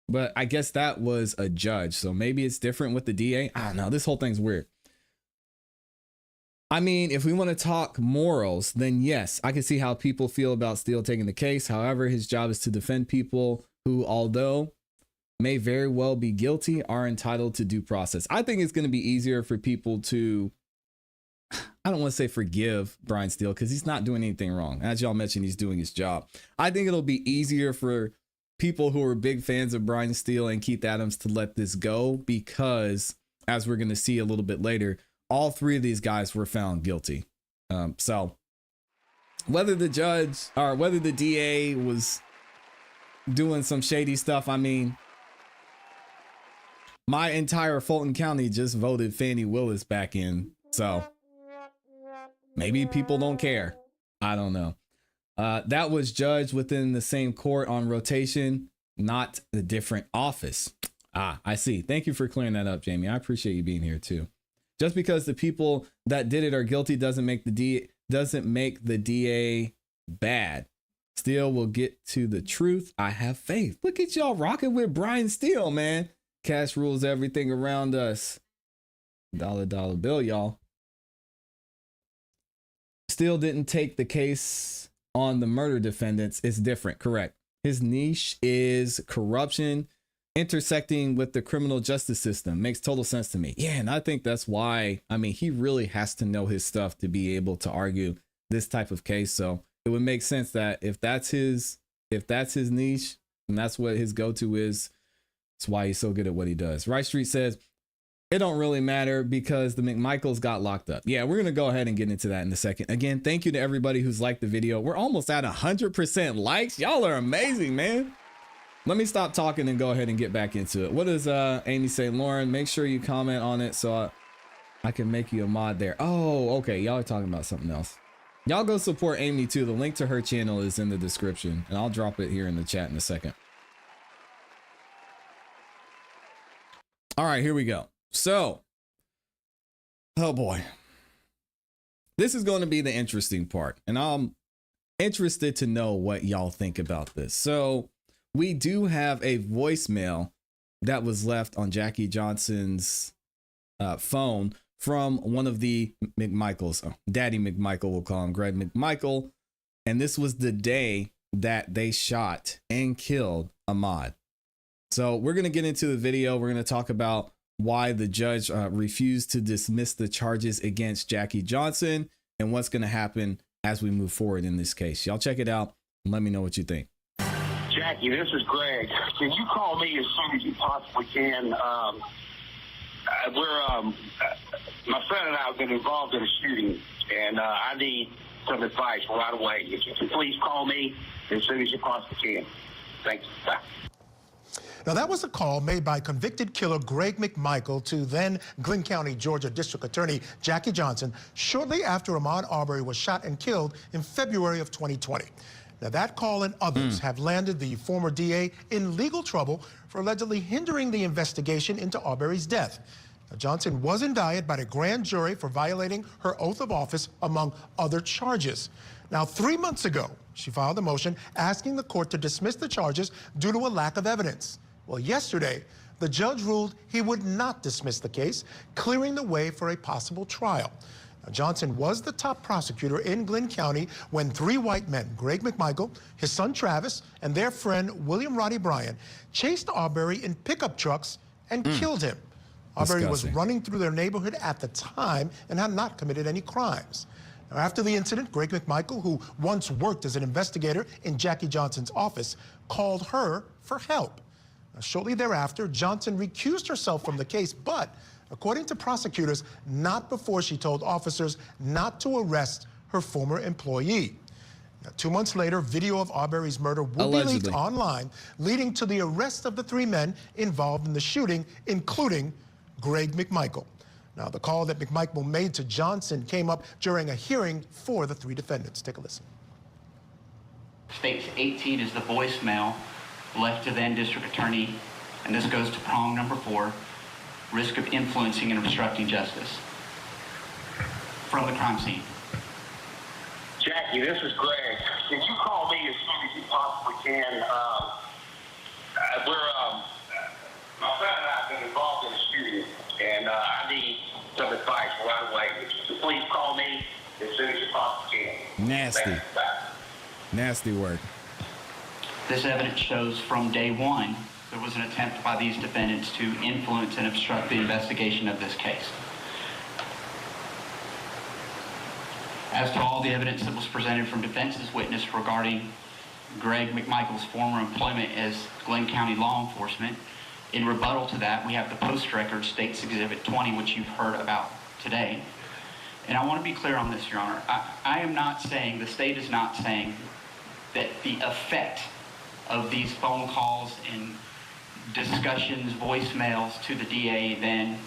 but I guess that was a judge. So maybe it's different with the DA. I don't know. This whole thing's weird. I mean, if we want to talk morals, then yes, I can see how people feel about Steele taking the case. However, his job is to defend people who, although may very well be guilty, are entitled to due process. I think it's going to be easier for people to, I don't want to say forgive Brian Steele, because he's not doing anything wrong. As y'all mentioned, he's doing his job. I think it'll be easier for people who are big fans of Brian Steele and Keith Adams to let this go, because as we're going to see a little bit later, all three of these guys were found guilty. So whether the judge or whether the DA was doing some shady stuff, I mean, my entire Fulton County just voted Fannie Willis back in So maybe people don't care. I don't know. That was judged within the same court on rotation, not the different office. I see. Thank you for clearing that up, Jamie. I appreciate you being here too. Just because the people that did it are guilty doesn't make the DA bad. Steele will get to the truth. I have faith. Look at y'all rocking with Brian Steele, man. Cash rules everything around us. Dollar bill, y'all. Steele didn't take the case on the murder defendants. It's different, correct? His niche is corruption intersecting with the criminal justice system. Makes total sense to me. Yeah, and I think that's why, I mean, he really has to know his stuff to be able to argue this type of case. So it would make sense that if that's his niche and that's what his go-to is, that's why he's so good at what he does. Right Street says, it don't really matter because the McMichaels got locked up. Yeah, we're going to go ahead and get into that in a second. Again, thank you to everybody who's liked the video. We're almost at 100% likes. Y'all are amazing, man. Let me stop talking and go ahead and get back into it. What does Amy say? Lauren, make sure you comment on it so I can make you a mod there. Oh, okay. Y'all are talking about something else. Y'all go support Amy too. The link to her channel is in the description and I'll drop it here in the chat in a second. All right, here we go. So, oh boy, this is going to be the interesting part, and I'm interested to know what y'all think about this. So we do have a voicemail that was left on Jackie Johnson's phone from one of the McMichaels. Daddy McMichael, we'll call him Greg McMichael. And this was the day that they shot and killed Ahmaud. So we're going to get into the video. We're going to talk about why the judge refused to dismiss the charges against Jackie Johnson and what's going to happen as we move forward in this case. Y'all check it out and let me know what you think. Jackie, this is Greg. Can you call me as soon as you possibly can? My friend and I have been involved in a shooting, and I need some advice right away. If you can please call me as soon as you possibly can. Thanks. Bye. Now, that was a call made by convicted killer Greg McMichael to then Glynn County, Georgia District Attorney Jackie Johnson shortly after Ahmaud Arbery was shot and killed in February of 2020. Now, that call and others have landed the former DA in legal trouble for allegedly hindering the investigation into Arbery's death. Now, Johnson was indicted by the grand jury for violating her oath of office, among other charges. Now, 3 months ago, she filed a motion asking the court to dismiss the charges due to a lack of evidence. Well, yesterday, the judge ruled he would not dismiss the case, clearing the way for a possible trial. Now, Johnson was the top prosecutor in Glynn County when 3 white men, Greg McMichael, his son Travis, and their friend William Roddy Bryan, chased Arbery in pickup trucks and killed him. Arbery was running through their neighborhood at the time and had not committed any crimes. Now, after the incident, Greg McMichael, who once worked as an investigator in Jackie Johnson's office, called her for help. Now, shortly thereafter, Johnson recused herself from the case, but according to prosecutors, not before she told officers not to arrest her former employee. Now, 2 months later, video of Arbery's murder will be leaked online, leading to the arrest of the 3 men involved in the shooting, including Greg McMichael. Now, the call that McMichael made to Johnson came up during a hearing for the 3 defendants. Take a listen. States 18 is the voicemail left to then District Attorney, and this goes to prong number 4, risk of influencing and obstructing justice from the crime scene. Jackie, this is Greg. Can you call me as soon as you possibly can? My friend and I have been involved in a shooting, and I need some advice right away. If you please call me as soon as you possibly can. Nasty. Nasty work. This evidence shows from day 1 there was an attempt by these defendants to influence and obstruct the investigation of this case. As to all the evidence that was presented from defense's witness regarding Greg McMichael's former employment as Glynn County law enforcement, in rebuttal to that, we have the post record States Exhibit 20, which you've heard about today. And I want to be clear on this, Your Honor. I am not saying, the state is not saying that the effect of these phone calls and discussions, voicemails to the DA then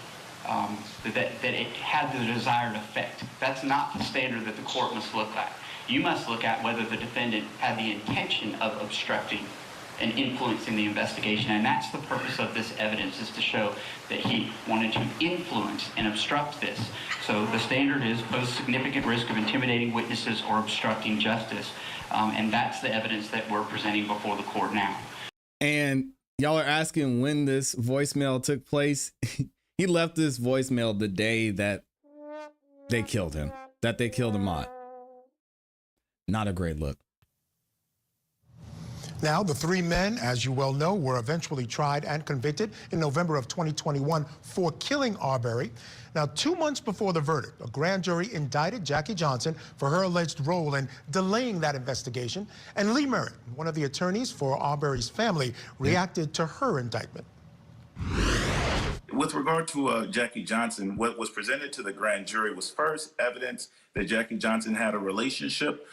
that it had the desired effect. That's not the standard that the court must look at. You must look at whether the defendant had the intention of obstructing and influencing the investigation, and that's the purpose of this evidence, is to show that he wanted to influence and obstruct this. So the standard is pose significant risk of intimidating witnesses or obstructing justice, and that's the evidence that we're presenting before the court now. And y'all are asking when this voicemail took place. He left this voicemail the day that they killed him, that they killed Ahmaud. Not a great look. Now, the three men, as you well know, were eventually tried and convicted in November of 2021 for killing Arbery. Now, 2 months before the verdict, a grand jury indicted Jackie Johnson for her alleged role in delaying that investigation. And Lee Merritt, one of the attorneys for Arbery's family, reacted to her indictment. With regard to Jackie Johnson, what was presented to the grand jury was first evidence that Jackie Johnson had a relationship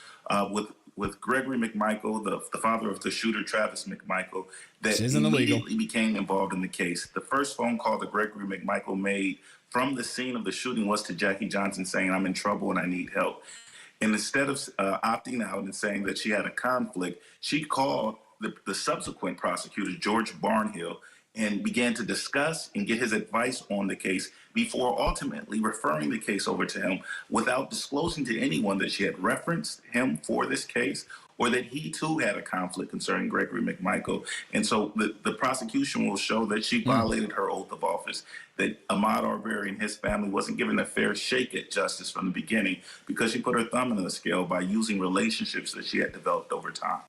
with Gregory McMichael, the father of the shooter, Travis McMichael, that immediately became involved in the case. The first phone call that Gregory McMichael made from the scene of the shooting was to Jackie Johnson saying, "I'm in trouble and I need help." And instead of opting out and saying that she had a conflict, she called the subsequent prosecutor, George Barnhill, and began to discuss and get his advice on the case before ultimately referring the case over to him without disclosing to anyone that she had referenced him for this case or that he too had a conflict concerning Gregory McMichael. And so the prosecution will show that she violated her oath of office, that Ahmaud Arbery and his family wasn't given a fair shake at justice from the beginning because she put her thumb in the scale by using relationships that she had developed over time.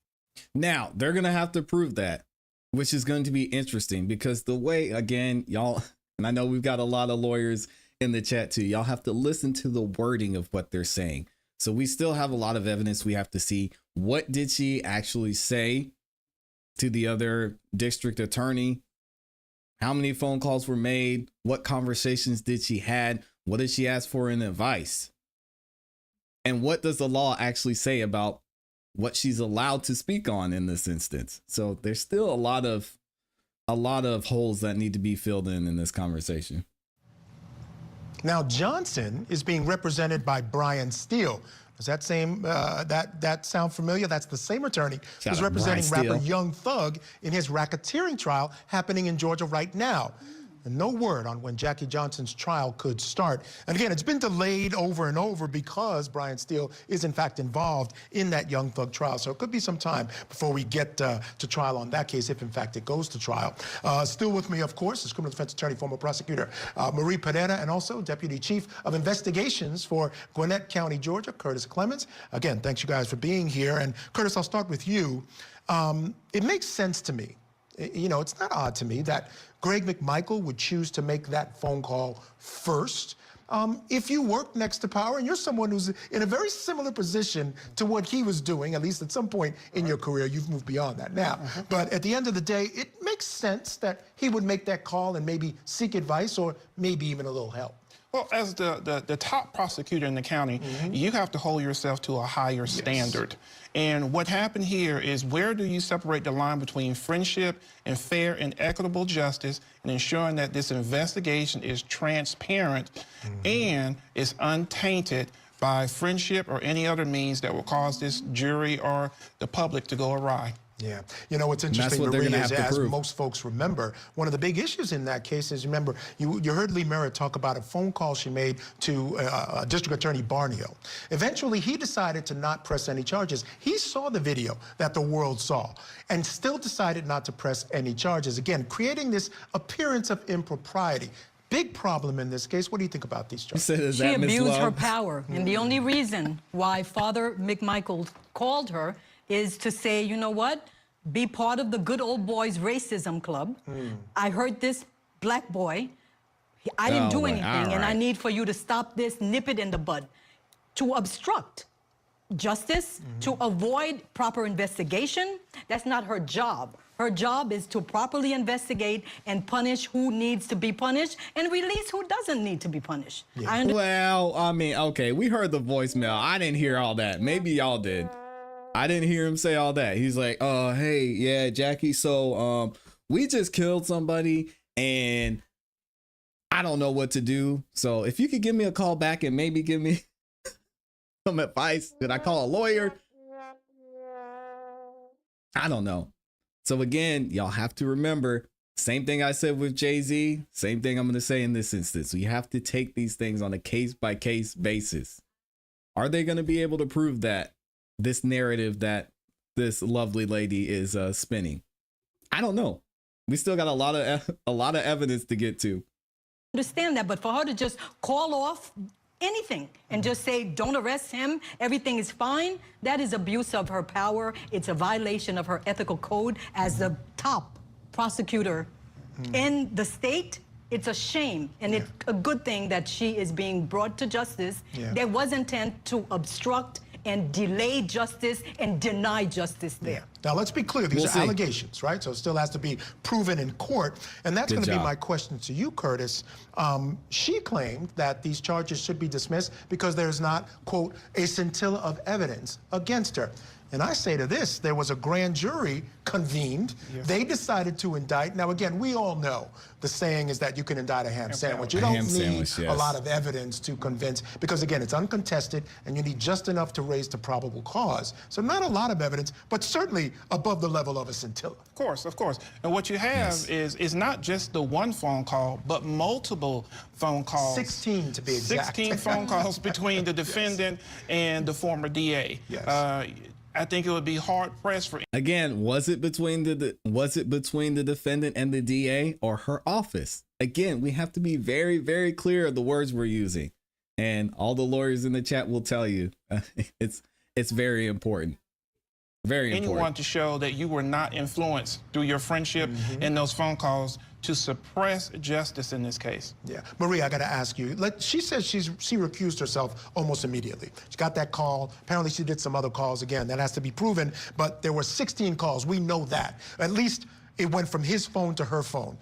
Now, they're going to have to prove that, which is going to be interesting because the way, again, y'all, and I know we've got a lot of lawyers in the chat too, y'all have to listen to the wording of what they're saying. So we still have a lot of evidence. We have to see, what did she actually say to the other district attorney? How many phone calls were made? What conversations did she had? What did she ask for in advice? And what does the law actually say about what she's allowed to speak on in this instance? So there's still a lot of holes that need to be filled in this conversation. Now, Johnson is being represented by Brian Steele. Does that that sound familiar? That's the same attorney who's representing rapper Young Thug in his racketeering trial happening in Georgia right now. And no word on when Jackie Johnson's trial could start. And again, it's been delayed over and over because Brian Steele is in fact involved in that Young Thug trial. So it could be some time before we get to trial on that case, if in fact it goes to trial. Still with me, of course, is criminal defense attorney, former prosecutor Marie Pereira, and also Deputy Chief of Investigations for Gwinnett County, Georgia, Curtis Clemens. Again, thanks you guys for being here. And Curtis, I'll start with you. It makes sense to me. You know, it's not odd to me that Greg McMichael would choose to make that phone call first. If you work next to power and you're someone who's in a very similar position to what he was doing, at least at some point in your career, you've moved beyond that now. But at the end of the day, it makes sense that he would make that call and maybe seek advice or maybe even a little help. Well, as the top prosecutor in the county, you have to hold yourself to a higher standard. And what happened here is, where do you separate the line between friendship and fair and equitable justice and ensuring that this investigation is transparent and is untainted by friendship or any other means that will cause this jury or the public to go awry? Yeah. You know, what's interesting, Marie, is as most folks remember, one of the big issues in that case is, remember, you heard Lee Merritt talk about a phone call she made to District Attorney Barnhill. Eventually, he decided to not press any charges. He saw the video that the world saw and still decided not to press any charges. Again, creating this appearance of impropriety. Big problem in this case. What do you think about these charges? She abused her power. And the only reason why Father McMichael called her is to say, you know what? Be part of the good old boys racism club. I heard this black boy. I didn't do anything, and I need for you to stop this, nip it in the bud. To obstruct justice, to avoid proper investigation, that's not her job. Her job is to properly investigate and punish who needs to be punished and release who doesn't need to be punished. Well, I mean, okay, we heard the voicemail. I didn't hear all that. Maybe y'all did. I didn't hear him say all that. He's like, hey, yeah, Jackie, so we just killed somebody and I don't know what to do. So if you could give me a call back and maybe give me some advice, did I call a lawyer? I don't know. So again, y'all have to remember, same thing I said with Jay-Z, same thing I'm going to say in this instance. We have to take these things on a case-by-case basis. Are they going to be able to prove that this narrative that this lovely lady is spinning? I don't know. We still got a lot of evidence to get to. Understand that, but for her to just call off anything and just say, don't arrest him, everything is fine, that is abuse of her power. It's a violation of her ethical code as the top prosecutor in the state. It's a shame, and it's a good thing that she is being brought to justice. There was intent to obstruct and delay justice and deny justice there. Now, let's be clear. These are allegations, right? So it still has to be proven in court. And that's going to be my question to you, Curtis. She claimed that these charges should be dismissed because there's not, quote, a scintilla of evidence against her. And I say to this, there was a grand jury convened. They decided to indict. Now, again, we all know the saying is that you can indict a ham sandwich. You don't need a lot of evidence to convince, because, again, it's uncontested, and you need just enough to raise the probable cause. So not a lot of evidence, but certainly above the level of a scintilla. Of course, of course. And what you have is not just the one phone call, but multiple phone calls. 16 to be exact. 16 phone calls between the defendant and the former DA. I think it would be hard pressed for. Again, was it between the defendant and the DA or her office? Again, we have to be very, very clear of the words we're using, and all the lawyers in the chat will tell you it's very important. Very important. Anyone to show that you were not influenced through your friendship in those phone calls to suppress justice in this case. Marie, I got to ask you. She says she recused herself almost immediately. She got that call. Apparently, she did some other calls. Again, that has to be proven. But there were 16 calls. We know that. At least it went from his phone to her phone.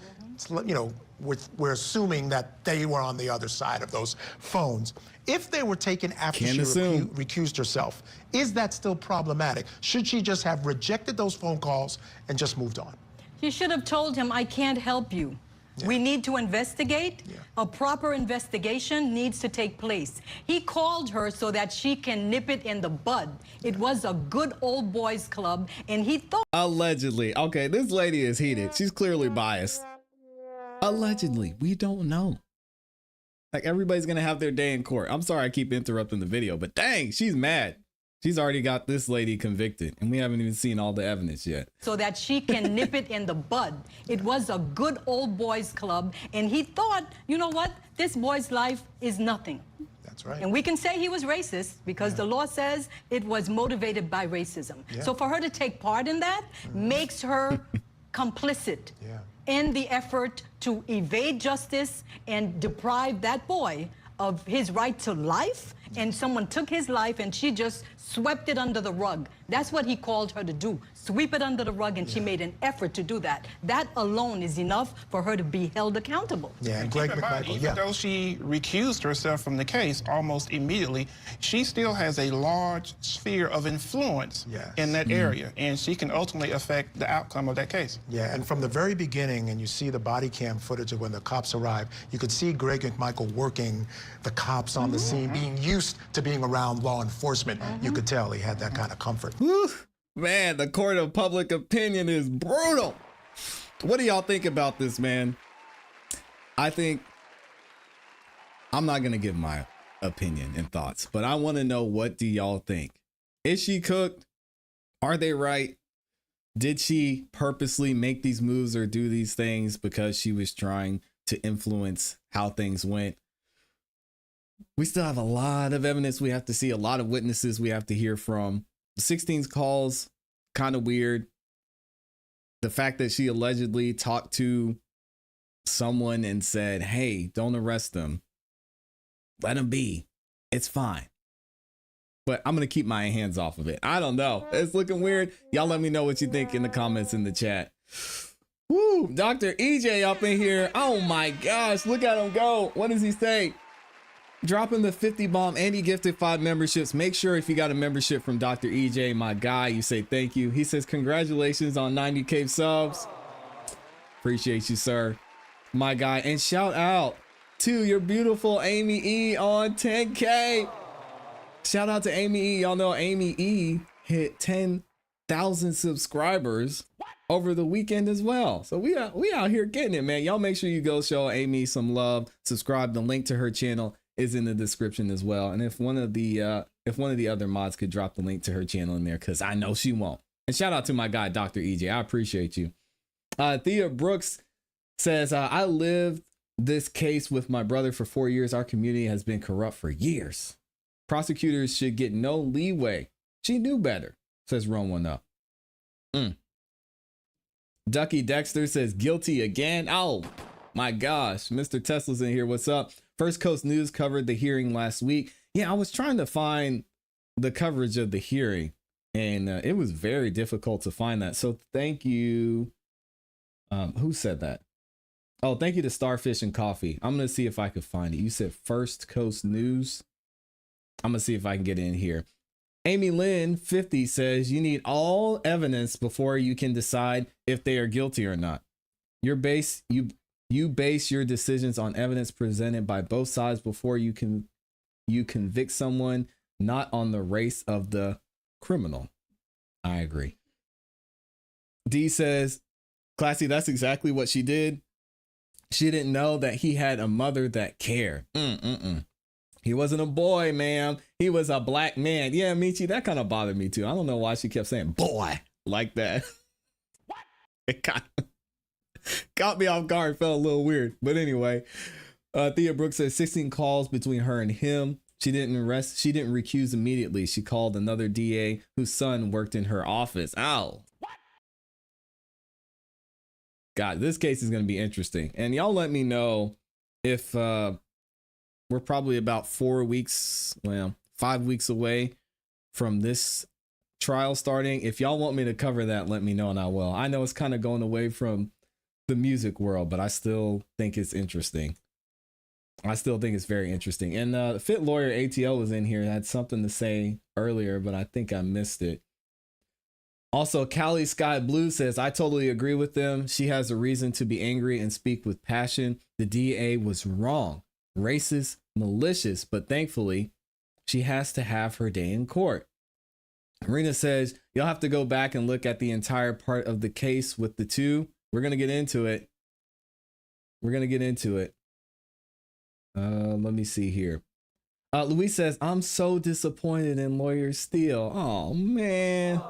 You know, we're assuming that they were on the other side of those phones. If they were taken after she recused herself, is that still problematic? Should she just have rejected those phone calls and just moved on? You should have told him, I can't help you. We need to investigate. A proper investigation needs to take place. He called her so that she can nip it in the bud. It was a good old boys club, and he thought... Allegedly. Okay, this lady is heated. She's clearly biased. Allegedly. We don't know. Like, everybody's going to have their day in court. I'm sorry I keep interrupting the video, but dang, she's mad. She's already got this lady convicted, and we haven't even seen all the evidence yet. So that she can nip it in the bud. It was a good old boys club, and he thought, you know what? This boy's life is nothing. That's right. And we can say he was racist because the law says it was motivated by racism. So for her to take part in that makes her complicit in the effort to evade justice and deprive that boy of his right to life, and someone took his life and she just swept it under the rug. That's what he called her to do, sweep it under the rug, and she made an effort to do that. That alone is enough for her to be held accountable. And Greg McMichael, even though she recused herself from the case almost immediately, she still has a large sphere of influence in that area, and she can ultimately affect the outcome of that case. And from the very beginning, and you see the body cam footage of when the cops arrived, you could see Greg McMichael working the cops on the scene, being used to being around law enforcement. You could tell he had that kind of comfort. Whew. Man, the court of public opinion is brutal. What do y'all think about this, man? I think I'm not going to give my opinion and thoughts, but I want to know, what do y'all think? Is she cooked? Are they right? Did she purposely make these moves or do these things because she was trying to influence how things went? We still have a lot of evidence we have to see, a lot of witnesses we have to hear from. 16 calls, kind of weird. The fact that she allegedly talked to someone and said, hey, don't arrest them. Let him be. It's fine. But I'm going to keep my hands off of it. I don't know. It's looking weird. Y'all let me know what you think in the comments in the chat. Woo, Dr. EJ up in here. Oh my gosh, look at him go. What does he say? Dropping the 50 bomb, and he gifted 5 memberships. Make sure if you got a membership from Dr. EJ, my guy, you say thank you. He says, congratulations on 90K subs. Appreciate you, sir. My guy. And shout out to your beautiful Amy E on 10K. Shout out to Amy E. Y'all know Amy E hit 10,000 subscribers over the weekend as well. So we out here getting it, man. Y'all make sure you go show Amy some love. Subscribe. The link to her channel is in the description as well. And if one of the other mods could drop the link to her channel in there, because I know she won't. And shout out to my guy, Dr. EJ. I appreciate you. Thea Brooks says, I lived this case with my brother for 4 years. Our community has been corrupt for years. Prosecutors should get no leeway. She knew better, says Rome 1 Ducky Dexter says guilty again. Oh my gosh. Mr. Tesla's in here. What's up? First Coast News covered the hearing last week. Yeah, I was trying to find the coverage of the hearing, and it was very difficult to find that. So thank you. Who said that? Oh, thank you to Starfish and Coffee. I'm going to see if I could find it. You said First Coast News. I'm going to see if I can get in here. Amy Lynn 50 says you need all evidence before you can decide if they are guilty or not. You base your decisions on evidence presented by both sides before you convict someone, not on the race of the criminal. I agree. D says, ClassE, that's exactly what she did. She didn't know that he had a mother that cared. He wasn't a boy, ma'am. He was a black man. Yeah, Michi, that kind of bothered me too. I don't know why she kept saying boy like that. What? It got me off guard. Felt a little weird. But anyway, Thea Brooks says 16 calls between her and him. She didn't recuse immediately. She called another DA whose son worked in her office. Ow. What? God, this case is going to be interesting. And y'all let me know if we're probably about 5 weeks away from this trial starting. If y'all want me to cover that, let me know and I will. I know it's kind of going away from the music world, but I still think it's interesting. I still think it's very interesting. And Fit Lawyer ATL was in here. I had something to say earlier, but I think I missed it. Also, Cali Sky Blue says, I totally agree with them. She has a reason to be angry and speak with passion. The DA was wrong, racist, malicious, but thankfully she has to have her day in court. Marina says, you'll have to go back and look at the entire part of the case with the two. We're going to get into it. Let me see here. Luis says, I'm so disappointed in Lawyer Steele. Oh, man.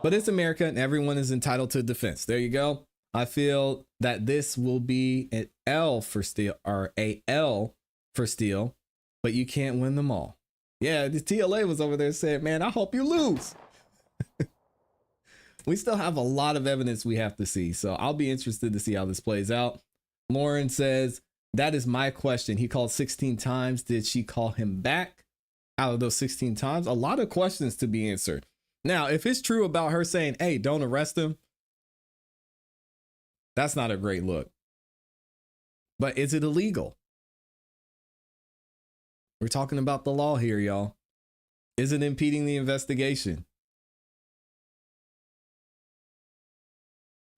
But it's America and everyone is entitled to defense. There you go. I feel that this will be an L for Steele, or a L for Steele, but you can't win them all. Yeah, the TLA was over there saying, man, I hope you lose. We still have a lot of evidence we have to see. So I'll be interested to see how this plays out. Lauren says, that is my question. He called 16 times. Did she call him back out of those 16 times? A lot of questions to be answered. Now, if it's true about her saying, hey, don't arrest him, that's not a great look. But is it illegal? We're talking about the law here, y'all. Is it impeding the investigation?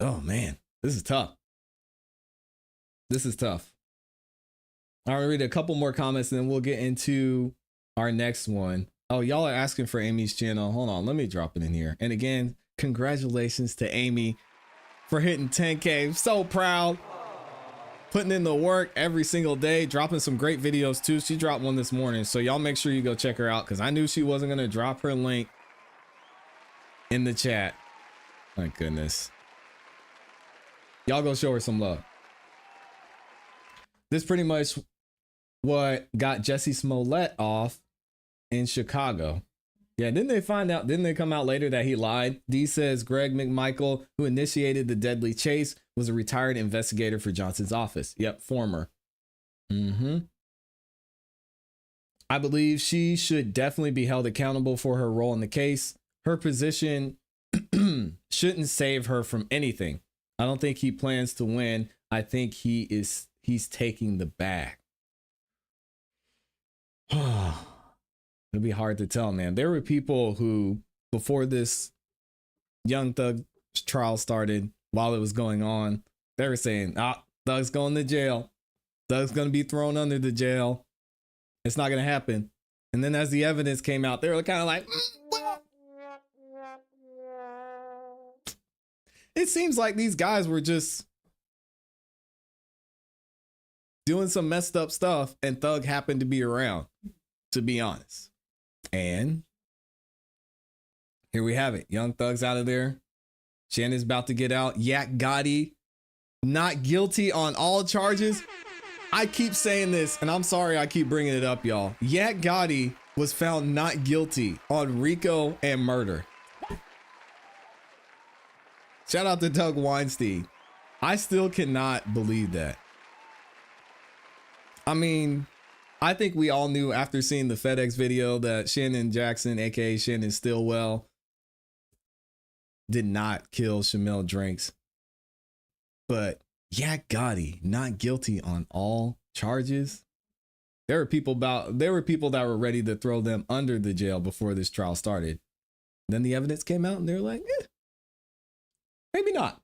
Oh, man, this is tough. This is tough. I'll read a couple more comments and then we'll get into our next one. Oh, y'all are asking for Amy's channel. Hold on, let me drop it in here. And again, congratulations to Amy for hitting 10K. I'm so proud. Putting in the work every single day, dropping some great videos too. She dropped one this morning, so y'all make sure you go check her out because I knew she wasn't going to drop her link in the chat. My goodness. Y'all go show her some love. This pretty much what got Jesse Smollett off in Chicago. Yeah, didn't they come out later that he lied? D says Greg McMichael, who initiated the deadly chase, was a retired investigator for Johnson's office. Yep, former. I believe she should definitely be held accountable for her role in the case. Her position shouldn't save her from anything. I don't think he plans to win. I think he's taking the bag. It'd be hard to tell, man. There were people who, before this Young Thug trial started, while it was going on, they were saying, Thug's going to jail. Thug's going to be thrown under the jail. It's not going to happen. And then as the evidence came out, they were kind of like, well. It seems like these guys were just doing some messed up stuff and Thug happened to be around, to be honest. And here we have it. Young Thug's out of there. Shannon's about to get out. Yak Gotti, not guilty on all charges. I keep saying this, and I'm sorry I keep bringing it up, y'all. Yak Gotti was found not guilty on RICO and murder. Shout out to Doug Weinstein. I still cannot believe that. I mean, I think we all knew after seeing the FedEx video that Shannon Jackson, aka Shannon Stillwell, did not kill Shamel Drinks. But Yak Gotti, not guilty on all charges. There were people that were ready to throw them under the jail before this trial started. Then the evidence came out and they were like, maybe not.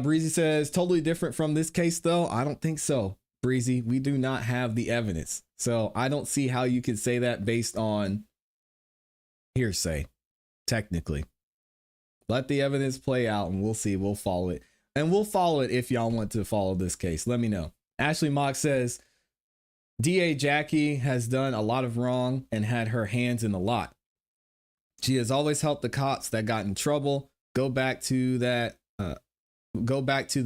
Breezy says, totally different from this case though. I don't think so, Breezy. We do not have the evidence. So I don't see how you could say that based on hearsay, technically. Let the evidence play out and we'll see. We'll follow it. And we'll follow it if y'all want to follow this case. Let me know. Ashley Mock says, DA Jackie has done a lot of wrong and had her hands in a lot. She has always helped the cops that got in trouble. Go back to the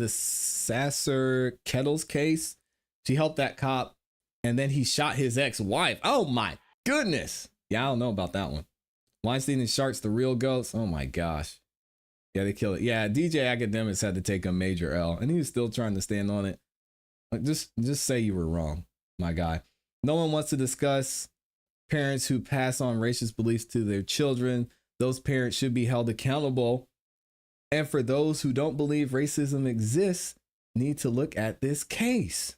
Sasser Kettles case. She helped that cop and then he shot his ex-wife. Oh my goodness. Yeah, I don't know about that one. Weinstein and Shark's the real ghosts. Oh my gosh. Yeah, they killed it. Yeah, DJ Academics had to take a major L and he was still trying to stand on it. Like, just say you were wrong, my guy. No one wants to discuss parents who pass on racist beliefs to their children. Those parents should be held accountable. And for those who don't believe racism exists, need to look at this case.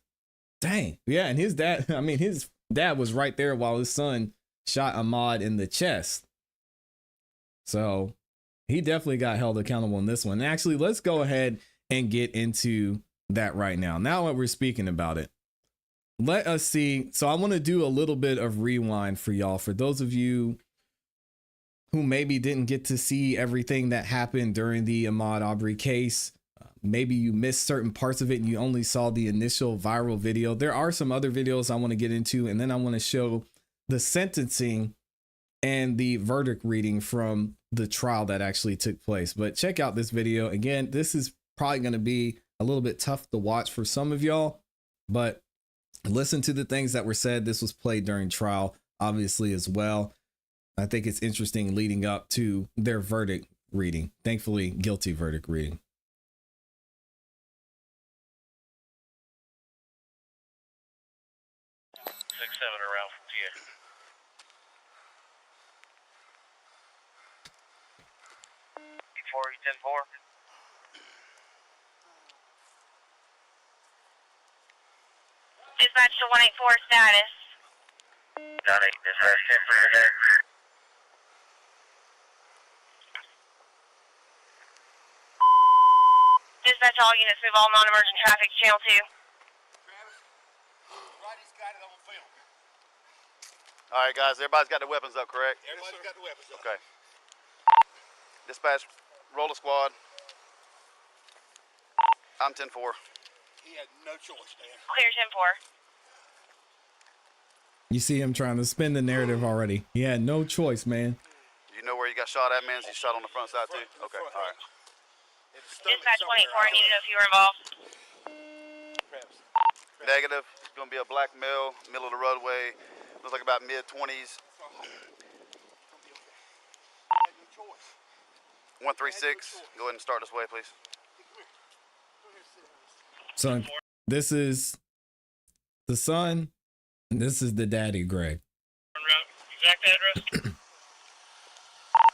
Dang. Yeah, and his dad was right there while his son shot Ahmaud in the chest. So he definitely got held accountable in this one. Actually, let's go ahead and get into that right now. Now that we're speaking about it, let us see. So I want to do a little bit of rewind for y'all. For those of you who maybe didn't get to see everything that happened during the Ahmaud Arbery case, maybe you missed certain parts of it and you only saw the initial viral video. There are some other videos I want to get into, and then I want to show the sentencing and the verdict reading from the trial that actually took place. But check out this video. Again, this is probably going to be a little bit tough to watch for some of y'all, but listen to the things that were said. This was played during trial, obviously, as well. I think it's interesting leading up to their verdict reading. Thankfully, guilty verdict reading. 6-7 around from here. Before 10-4. Dispatch to 184 status. 9-8, dispatch 10-4 there. Dispatch all units, move all non-emergent traffic to channel 2. All right, guys, everybody's got their weapons up, correct? Everybody's got the weapons up. Okay. Dispatch, roll a squad. I'm 10-4. He had no choice, Dan. Clear 10-4. You see him trying to spin the narrative already. He had no choice, man. You know where you got shot at, man? Is he shot on the front side, too? Okay, all right. Dispatch 184, I need to know if you were involved. Negative. It's going to be a black male, middle of the roadway. Looks like about mid-20s. 136. Go ahead and start this way, please. So this is the son, and this is the daddy, Greg. Exact address?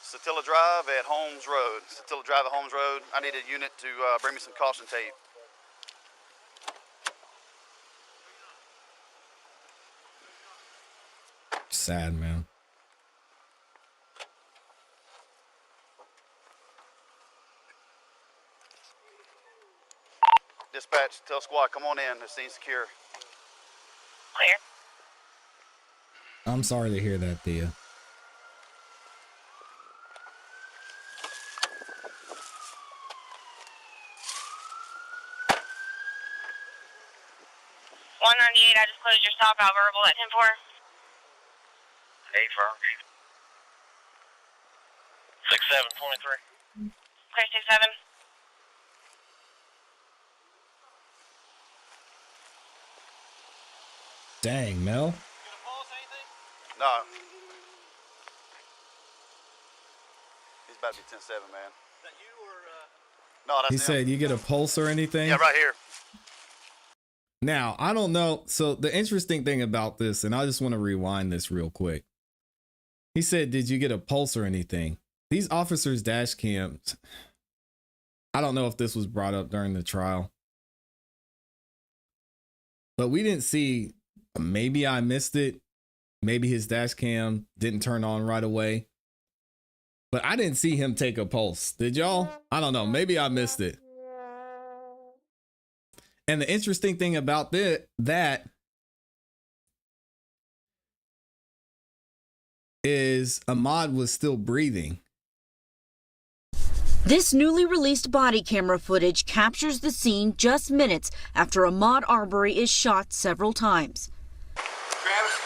Satilla Drive at Holmes Road. Satilla Drive at Holmes Road. I need a unit to bring me some caution tape. Sad, man. Dispatch, tell squad, come on in. The scene's secure. Clear. I'm sorry to hear that, Thea. 198, I just closed your stop out verbal at 10-4. 8 firm. 6-7-23. Clear 6-7. Dang, Mel. No. He's about to be 10-7, man. Is that you or? No, that's He him. said you get a pulse or anything? Yeah, right here. Now, I don't know. So the interesting thing about this, and I just want to rewind this real quick. He said, did you get a pulse or anything? These officers' dash cams, I don't know if this was brought up during the trial, but we didn't see, maybe I missed it. Maybe his dash cam didn't turn on right away, but I didn't see him take a pulse. Did y'all? I don't know. Maybe I missed it. And the interesting thing about that is Ahmaud was still breathing. This newly released body camera footage captures the scene just minutes after Ahmaud Arbery is shot several times. Travis,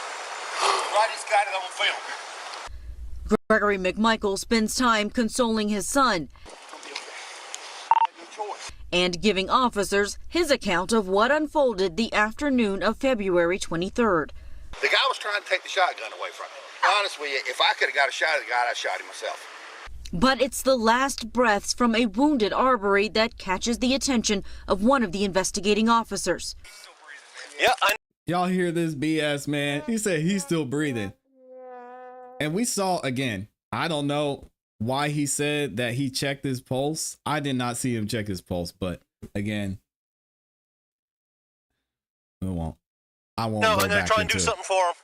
Roddy's got it on film. Gregory McMichael spends time consoling his son and giving officers his account of what unfolded the afternoon of February 23rd. The guy was trying to take the shotgun away from me. Honest with you, if I could have got a shot at the guy, I'd shot him myself. But it's the last breaths from a wounded Arbery that catches the attention of one of the investigating officers. Yeah, Y'all hear this BS, man? He said he's still breathing. And we saw again, I don't know why he said that he checked his pulse. I did not see him check his pulse, but again, I won't no, go and they're back trying to do into it. something for him.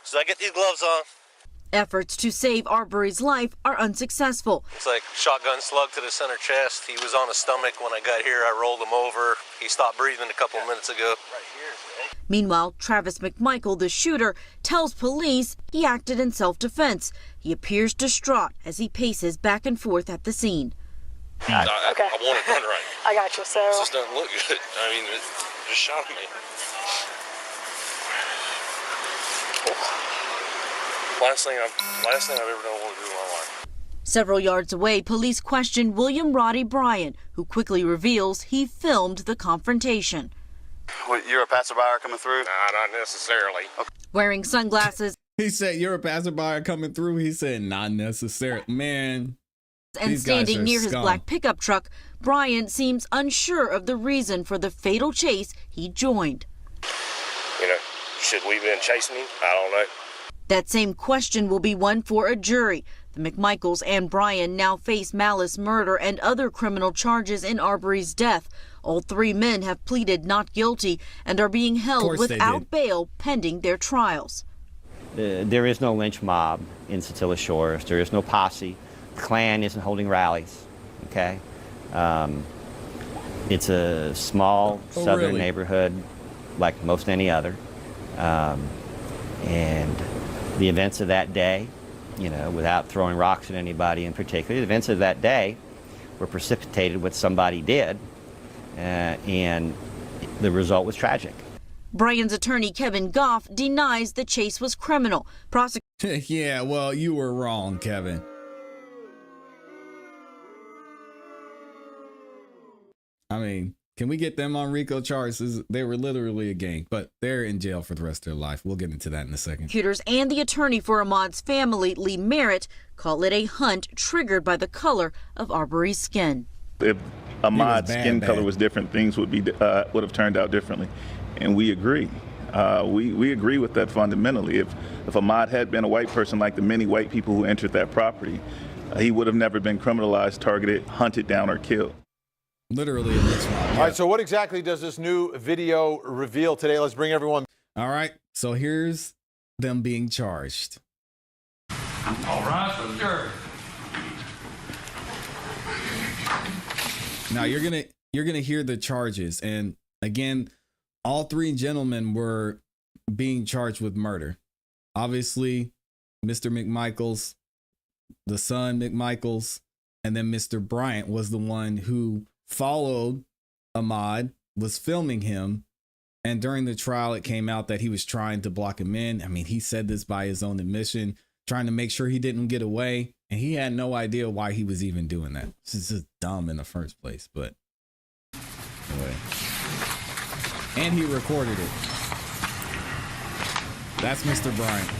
So I get these gloves on. Efforts to save Arbery's life are unsuccessful. It's like shotgun slug to the center chest. He was on his stomach when I got here. I rolled him over. He stopped breathing a couple of minutes ago. Meanwhile, Travis McMichael, the shooter, tells police he acted in self-defense. He appears distraught as he paces back and forth at the scene. Okay. I want to run right. I got you. So This just doesn't look good. I mean, it just shot me. Last thing I've ever done want to do in my life. Several yards away, police question William Roddy Bryan, who quickly reveals he filmed the confrontation. What, you're a passerby coming through? Nah, not necessarily. Okay. Wearing sunglasses He said, you're a passerby coming through. He said, not necessarily. Man. and These guys standing are near his scum. black pickup truck, Bryan seems unsure of the reason for the fatal chase he joined. You know, should we have been chasing him? I don't know. That same question will be one for a jury. The McMichaels and Bryan now face malice murder and other criminal charges in Arbery's death. All three men have pleaded not guilty and are being held without bail pending their trials. There is no lynch mob in Satilla Shores. There is no posse. The Klan isn't holding rallies. Okay, it's a small southern neighborhood, like most any other, and the events of that day, you know, without throwing rocks at anybody in particular, the events of that day were precipitated what somebody did, and the result was tragic. Bryan's attorney, Kevin Goff, denies the chase was criminal. Yeah, well, you were wrong, Kevin. I mean, can we get them on RICO charges? They were literally a gang, but they're in jail for the rest of their life. We'll get into that in a second. Prosecutors and the attorney for Ahmaud's family, Lee Merritt, call it a hunt triggered by the color of Arbery's skin. If Ahmaud's skin color was different, things would have turned out differently, and we agree. We agree with that fundamentally. If Ahmaud had been a white person like the many white people who entered that property, he would have never been criminalized, targeted, hunted down, or killed. Literally a mixed mob. All right, so what exactly does this new video reveal today? Let's bring everyone. All right, so here's them being charged. All right, for the jury. Now you're gonna you're going to hear the charges. And again, all three gentlemen were being charged with murder. Obviously, Mr. McMichaels, the son McMichaels, and then Mr. Bryant was the one who followed Ahmaud, was filming him. And during the trial, it came out that he was trying to block him in. I mean, he said this by his own admission, trying to make sure he didn't get away. And he had no idea why he was even doing that. This is just dumb in the first place. But anyway. And he recorded it. That's Mr. Bryant.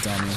Dummy.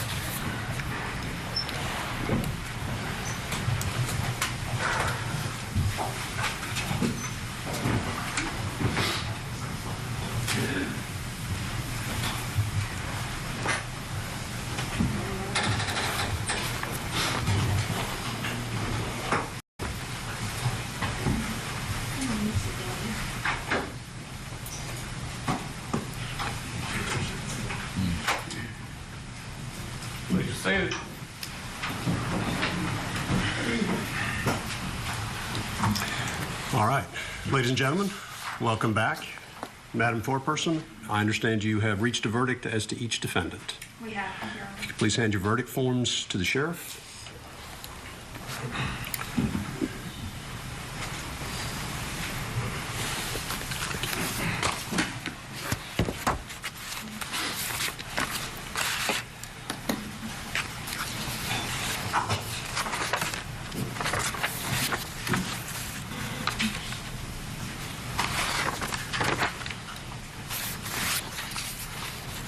All right, ladies and gentlemen, welcome back. Madam Foreperson, I understand you have reached a verdict as to each defendant. We have, Your Honor. Could you please hand your verdict forms to the sheriff?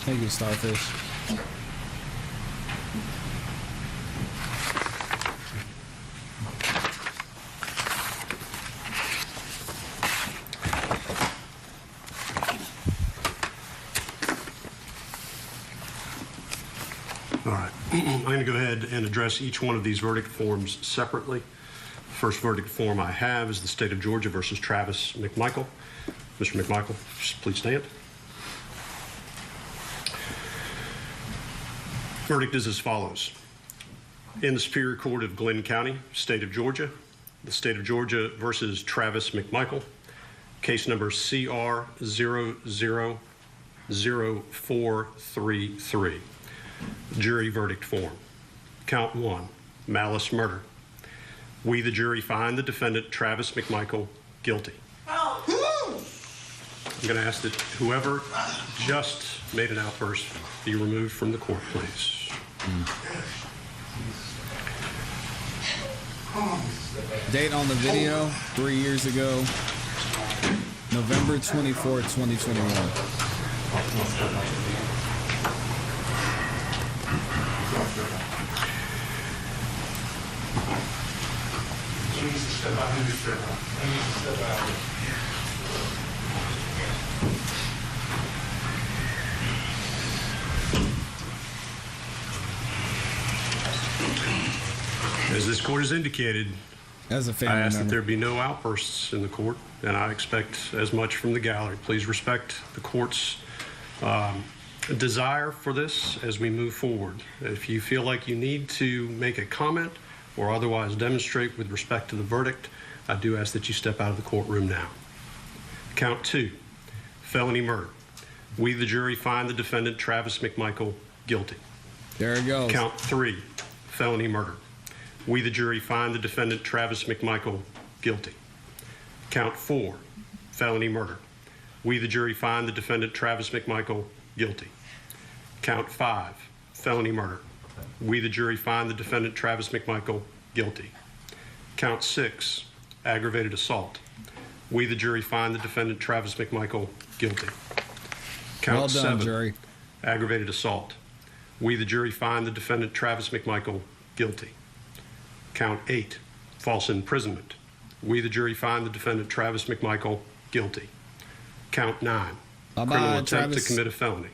Thank you, Starfish. All right, I'm going to go ahead and address each one of these verdict forms separately. The first verdict form I have is the State of Georgia versus Travis McMichael. Mr. McMichael, please stand. Verdict is as follows. In the Superior Court of Glenn County, State of Georgia, the State of Georgia versus Travis McMichael, case number CR000433. Jury verdict form. Count 1, malice murder. We, the jury, find the defendant, Travis McMichael, guilty. I'm going to ask that whoever just made an outburst be removed from the court, please. Date on the video, 3 years ago, November 24, 2021. As this court has indicated, as a family I ask member, that there be no outbursts in the court, and I expect as much from the gallery. Please respect the court's desire for this as we move forward. If you feel like you need to make a comment or otherwise demonstrate with respect to the verdict, I do ask that you step out of the courtroom now. Count 2, felony murder. We, the jury, find the defendant, Travis McMichael, guilty. There it goes. Count 3, felony murder. We, the jury, find the defendant, Travis McMichael, guilty. Count 4, felony murder. We, the jury, find the defendant, Travis McMichael, guilty. Count 5, felony murder. We, the jury, find the defendant, Travis McMichael, guilty. Count 6, aggravated assault. We, the jury, find the defendant, Travis McMichael, guilty. Count Well done, 7, jury. aggravated assault. We, the jury, find the defendant, Travis McMichael, guilty. Count 8, false imprisonment. We, the jury, find the defendant, Travis McMichael, guilty. Count 9, criminal attempt Travis. to commit a felony.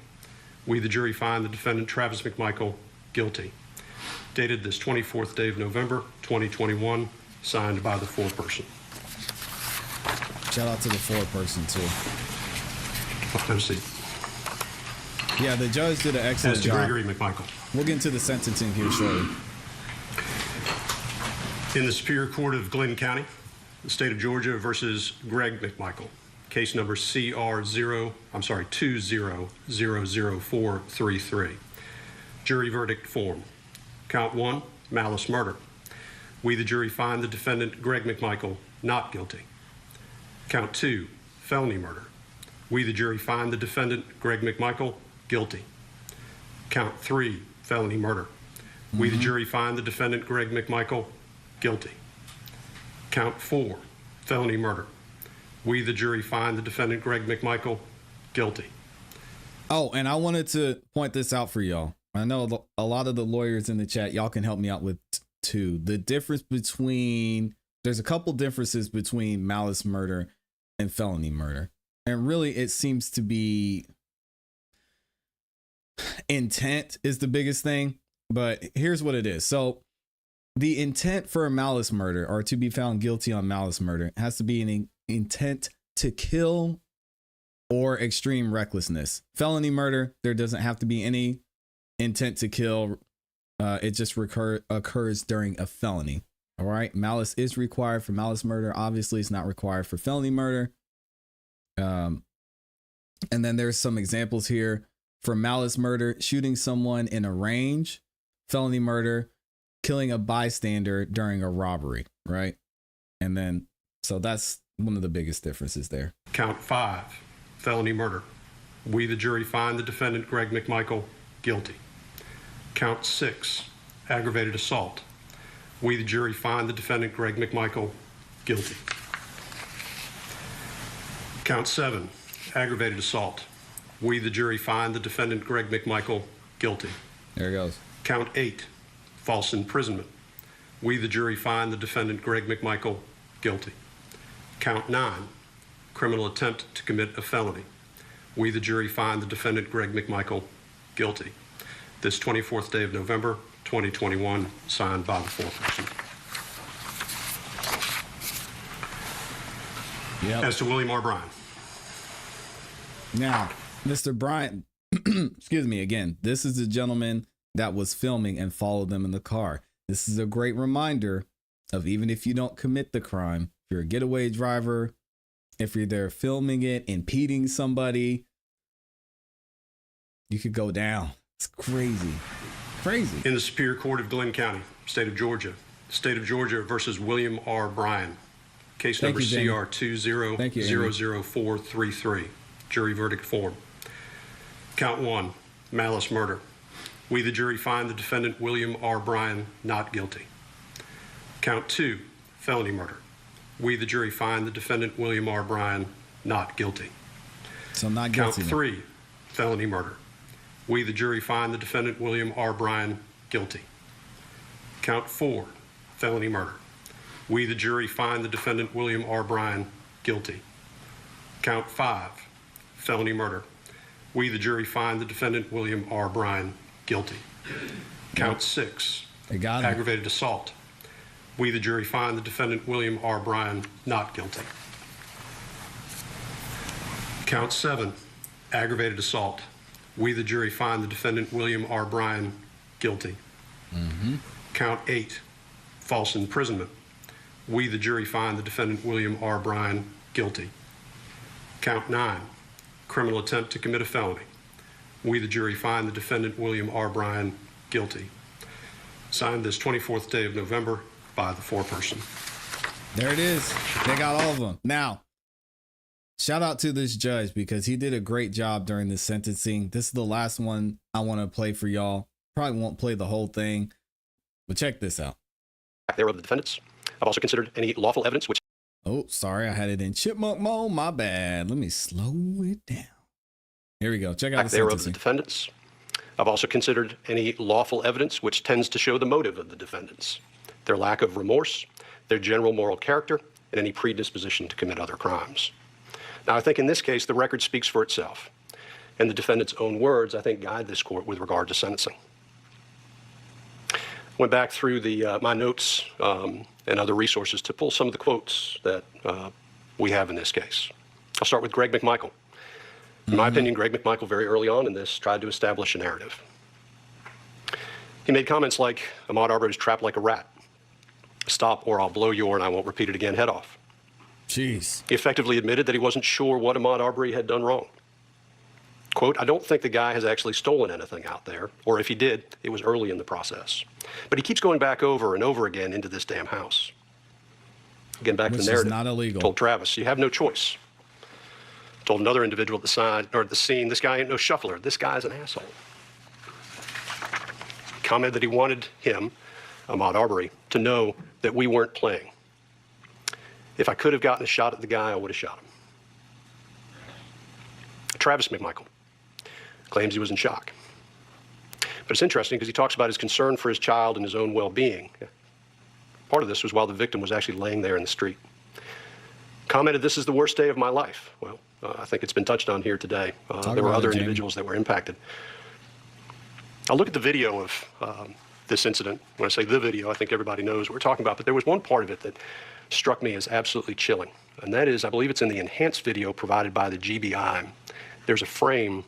We, the jury, find the defendant, Travis McMichael, guilty. Dated this 24th day of November, 2021, signed by the foreperson. Shout out to the foreperson, too. Have a seat. Yeah, the judge did an excellent As to job. Gregory McMichael. We'll get into the sentencing here shortly. In the Superior Court of Glenn County, The State of Georgia versus Greg McMichael. Case number CR20000433. Jury verdict form. Count 1, malice murder. We, the jury, find the defendant, Greg McMichael, not guilty. Count 2, felony murder. We, the jury, find the defendant, Greg McMichael, guilty. Count 3, felony murder. We, the jury, find the defendant, Greg McMichael, guilty. Count 4, felony murder. We, the jury, find the defendant, Greg McMichael, guilty. Oh, and I wanted to point this out for y'all. I know a lot of the lawyers in the chat, y'all can help me out with too. The difference between, there's a couple differences between malice murder and felony murder. And really, it seems to be intent is the biggest thing. But here's what it is. So the intent for a malice murder, or to be found guilty on malice murder, has to be an intent to kill or extreme recklessness. Felony murder, there doesn't have to be any intent to kill. It just occurs during a felony. All right. Malice is required for malice murder. Obviously, it's not required for felony murder. And then there's some examples here for malice murder: shooting someone in a range. Felony murder, killing a bystander during a robbery. Right. And then, so that's one of the biggest differences there. Count 5, felony murder. We, the jury, find the defendant, Greg McMichael, guilty. Count 6, aggravated assault. We, the jury, find the defendant, Greg McMichael, guilty. Count 7, aggravated assault. We, the jury, find the defendant, Greg McMichael, guilty. There it goes. Count 8, false imprisonment. We, the jury, find the defendant, Greg McMichael, guilty. Count 9, criminal attempt to commit a felony. We, the jury, find the defendant, Greg McMichael, guilty. This 24th day of November, 2021, signed by the foreperson. Yep. As to William R. Bryan. Now, Mr. Bryan, excuse me again, this is the gentleman that was filming and followed them in the car. This is a great reminder of, even if you don't commit the crime, if you're a getaway driver, if you're there filming it, impeding somebody, you could go down. It's crazy. Crazy. In the Superior Court of Glenn County, State of Georgia. State of Georgia versus William R. Bryan. Case number CR20000433. Jury verdict form. Count 1, malice murder. We, the jury, find the defendant, William R. Bryan, not guilty. Count 2, felony murder. We, the jury, find the defendant, William R. Bryan, not guilty. So not guilty. Count 3, felony murder. We, the jury, find the defendant, William R. Bryan, guilty. Count 4, felony murder. We, the jury, find the defendant, William R. Bryan, guilty. Count 5, felony murder. We, the jury, find the defendant, William R. Bryan, guilty. Count 6, aggravated assault. We, the jury, find the defendant, William R. Bryan, not guilty. Count 7, aggravated assault. We, the jury, find the defendant, William R. Bryan, guilty. Count 8, false imprisonment. We, the jury, find the defendant, William R. Bryan, guilty. Count 9, criminal attempt to commit a felony. We, the jury, find the defendant, William R. Bryan, guilty. Signed this 24th day of November by the foreperson. There it is. They got all of them. Now, shout out to this judge, because he did a great job during this sentencing. This is the last one I want to play for y'all. Probably won't play the whole thing, but check this out. There of the defendants. I've also considered any lawful evidence which... Oh, sorry, I had it in chipmunk mode. My bad. Let me slow it down. Here we go. Check out the there of the sentencing. defendants. I've also considered any lawful evidence which tends to show the motive of the defendants, their lack of remorse, their general moral character, and any predisposition to commit other crimes. Now, I think in this case, the record speaks for itself, and the defendant's own words, I think, guide this court with regard to sentencing. Went back through my notes and other resources to pull some of the quotes that we have in this case. I'll start with Greg McMichael. In my opinion, Greg McMichael, very early on in this, tried to establish a narrative. He made comments like, Ahmaud Arbery was trapped like a rat. Stop or I'll blow your, and I won't repeat it again, head off. Jeez. He effectively admitted that he wasn't sure what Ahmaud Arbery had done wrong. Quote, I don't think the guy has actually stolen anything out there, or if he did, it was early in the process. But he keeps going back over and over again into this damn house. Again, back to the narrative. Which is not illegal. Told Travis, you have no choice. Told another individual at the side, or at the scene, this guy ain't no shuffler. This guy's an asshole. Commented that he wanted him, Ahmaud Arbery, to know that we weren't playing. If I could have gotten a shot at the guy, I would have shot him. Travis McMichael claims he was in shock. But it's interesting because he talks about his concern for his child and his own well-being. Part of this was while the victim was actually laying there in the street. Commented, this is the worst day of my life. Well, I think it's been touched on here today. There were other individuals that were impacted. I'll look at the video of this incident. When I say the video, I think everybody knows what we're talking about, but there was one part of it that struck me as absolutely chilling. And that is, I believe it's in the enhanced video provided by the GBI. There's a frame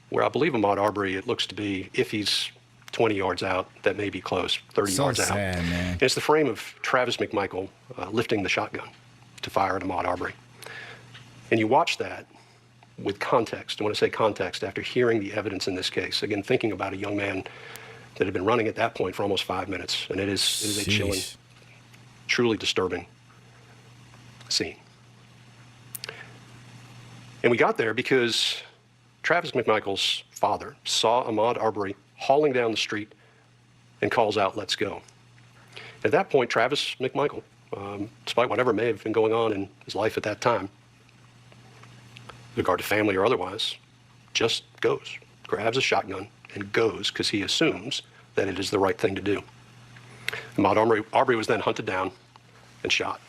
where I believe Ahmaud Arbery, it looks to be, if he's 20 yards out, that may be close, 30 yards out. Man. And it's the frame of Travis McMichael lifting the shotgun to fire at Ahmaud Arbery. And you watch that with context. And when I say context, after hearing the evidence in this case, again, thinking about a young man that had been running at that point for almost 5 minutes, and it is a chilling, truly disturbing scene. And we got there because Travis McMichael's father saw Ahmaud Arbery hauling down the street and calls out, let's go. At that point, Travis McMichael, despite whatever may have been going on in his life at that time, with regard to family or otherwise, just goes, grabs a shotgun and goes because he assumes that it is the right thing to do. Ahmaud Arbery was then hunted down and shot.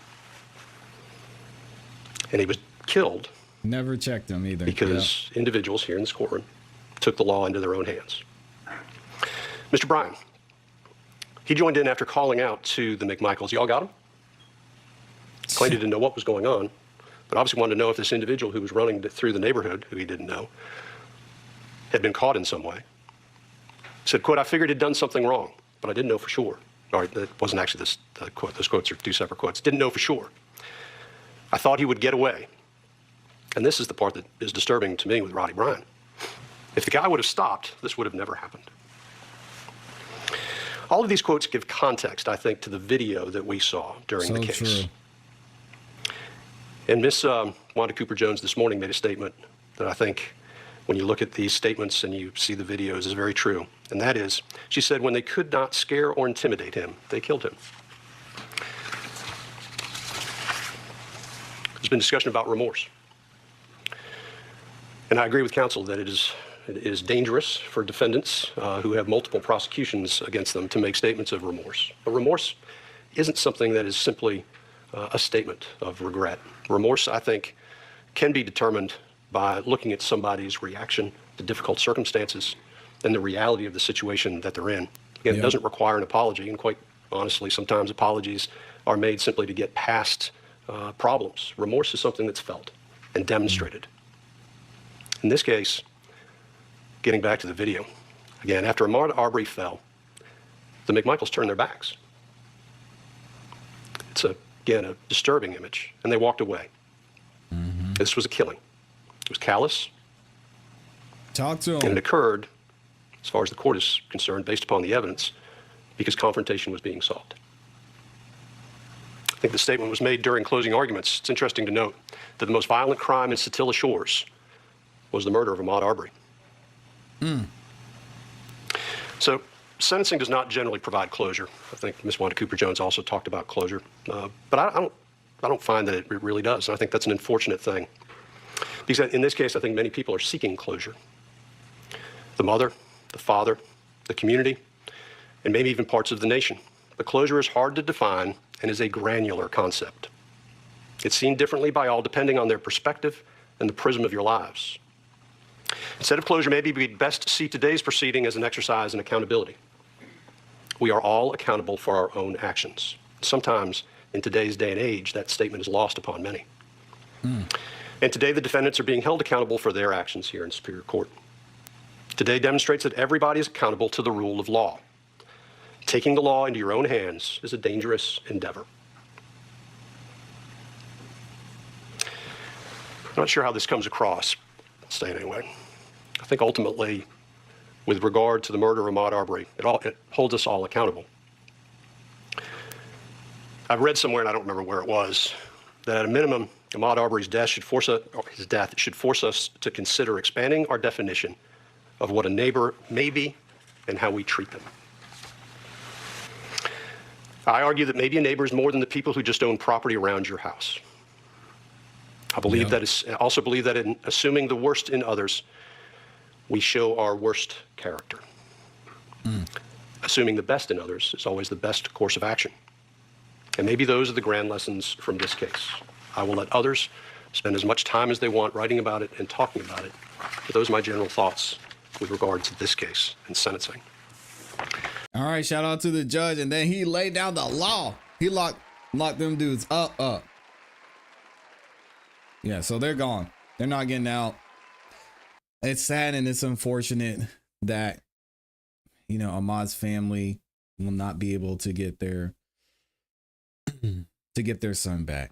And he was killed. Never checked him either. Because individuals here in this courtroom took the law into their own hands. Mr. Bryan, he joined in after calling out to the McMichaels. Y'all got him? Claimed he didn't know what was going on, but obviously wanted to know if this individual who was running through the neighborhood, who he didn't know, had been caught in some way. Said, quote, I figured he'd done something wrong, but I didn't know for sure. All right, that wasn't actually this quote. Those quotes are two separate quotes. Didn't know for sure. I thought he would get away. And this is the part that is disturbing to me with Roddy Bryan. If the guy would have stopped, this would have never happened. All of these quotes give context, I think, to the video that we saw during the case. True. And Miss Wanda Cooper-Jones this morning made a statement that I think, when you look at these statements and you see the videos, is very true. And that is, she said, when they could not scare or intimidate him, they killed him. There's been discussion about remorse. And I agree with counsel that it is dangerous for defendants who have multiple prosecutions against them to make statements of remorse. But remorse isn't something that is simply a statement of regret. Remorse, I think, can be determined by looking at somebody's reaction to difficult circumstances and the reality of the situation that they're in. Again, it doesn't require an apology, and quite honestly, sometimes apologies are made simply to get past problems. Remorse is something that's felt and demonstrated. In this case, getting back to the video, again, after Ahmaud Arbery fell, the McMichaels turned their backs. It's, again, a disturbing image, and they walked away. This was a killing. It was callous. Talk to him. And it occurred, as far as the court is concerned, based upon the evidence, because confrontation was being sought. I think the statement was made during closing arguments. It's interesting to note that the most violent crime in Satilla Shores was the murder of Ahmaud Arbery. So sentencing does not generally provide closure. I think Ms. Wanda Cooper-Jones also talked about closure, but I don't find that it really does. And I think that's an unfortunate thing, because in this case, I think many people are seeking closure. The mother, the father, the community, and maybe even parts of the nation. But closure is hard to define and is a granular concept. It's seen differently by all depending on their perspective and the prism of your lives. Instead of closure, maybe we'd best see today's proceeding as an exercise in accountability. We are all accountable for our own actions. Sometimes, in today's day and age, that statement is lost upon many. And today, the defendants are being held accountable for their actions here in Superior Court. Today demonstrates that everybody is accountable to the rule of law. Taking the law into your own hands is a dangerous endeavor. I'm not sure how this comes across. I'll say it anyway. I think ultimately, with regard to the murder of Ahmaud Arbery, it holds us all accountable. I've read somewhere, and I don't remember where it was, that at a minimum, Ahmaud Arbery's death should force us to consider expanding our definition of what a neighbor may be and how we treat them. I argue that maybe a neighbor is more than the people who just own property around your house. I also believe that in assuming the worst in others, we show our worst character. Assuming the best in others is always the best course of action. And maybe those are the grand lessons from this case. I will let others spend as much time as they want writing about it and talking about it. But those are my general thoughts with regard to this case and sentencing. All right, shout out to the judge. And then he laid down the law. He locked them dudes up. Yeah, so they're gone. They're not getting out. It's sad and it's unfortunate that, you know, Ahmaud's family will not be able to get their son back.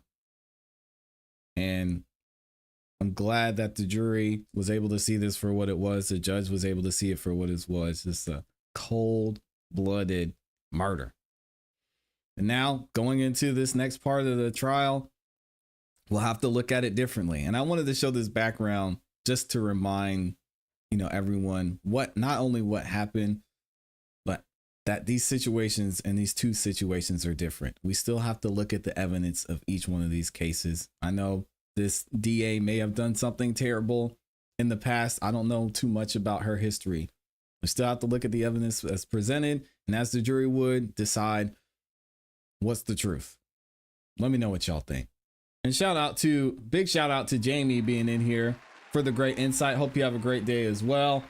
And I'm glad that the jury was able to see this for what it was. The judge was able to see it for what it was. It's a cold-blooded murder. And now going into this next part of the trial, we'll have to look at it differently. And I wanted to show this background just to remind, you know, everyone not only what happened, but that these situations and these two situations are different. We still have to look at the evidence of each one of these cases. I know this DA may have done something terrible in the past. I don't know too much about her history. We still have to look at the evidence that's presented, and as the jury would decide what's the truth. Let me know what y'all think. And big shout out to Jamie being in here for the great insight. Hope you have a great day as well.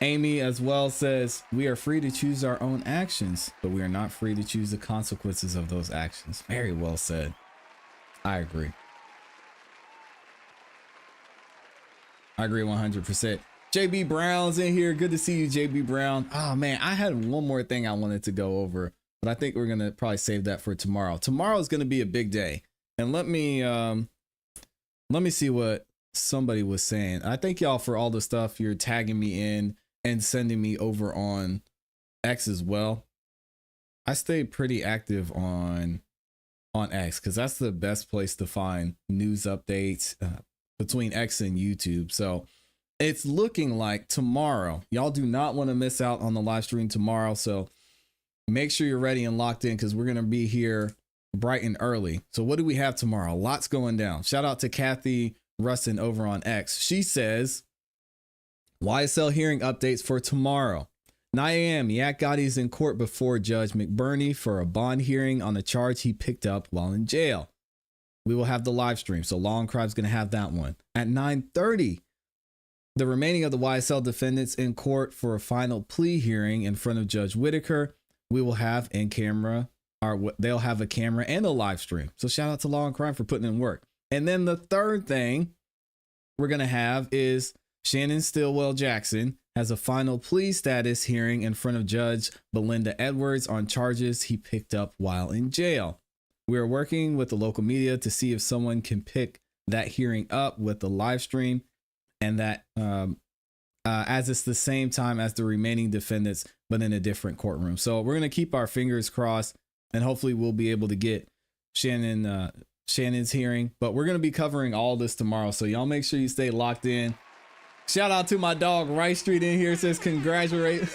Amy as well says, we are free to choose our own actions, but we are not free to choose the consequences of those actions. Very well said. I agree. I agree 100%. JB Brown's in here. Good to see you, JB Brown. Oh man, I had one more thing I wanted to go over, but I think we're going to probably save that for tomorrow. Tomorrow is going to be a big day. And let me see what somebody was saying. I thank y'all for all the stuff you're tagging me in and sending me over on X as well. I stay pretty active on X because that's the best place to find news updates between X and YouTube. So it's looking like tomorrow, y'all do not want to miss out on the live stream tomorrow. So make sure you're ready and locked in because we're going to be here bright and early. So what do we have tomorrow? Lots going down. Shout out to Kathy Rustin over on X. She says, YSL hearing updates for tomorrow. 9 a.m. Yak Gotti's in court before Judge McBurney for a bond hearing on a charge he picked up while in jail. We will have the live stream. So Law and Crime's going to have that one. At 9:30, the remaining of the YSL defendants in court for a final plea hearing in front of Judge Whitaker. We will have they'll have a camera and a live stream. So shout out to Law and Crime for putting in work. And then the third thing we're going to have is Shannon Stillwell Jackson has a final plea status hearing in front of Judge Belinda Edwards on charges he picked up while in jail. We are working with the local media to see if someone can pick that hearing up with the live stream, and that as it's the same time as the remaining defendants, but in a different courtroom. So we're going to keep our fingers crossed, and hopefully we'll be able to get Shannon's hearing. But we're going to be covering all this tomorrow, so y'all make sure you stay locked in. Shout out to my dog Rice Street in here. Says congratulate.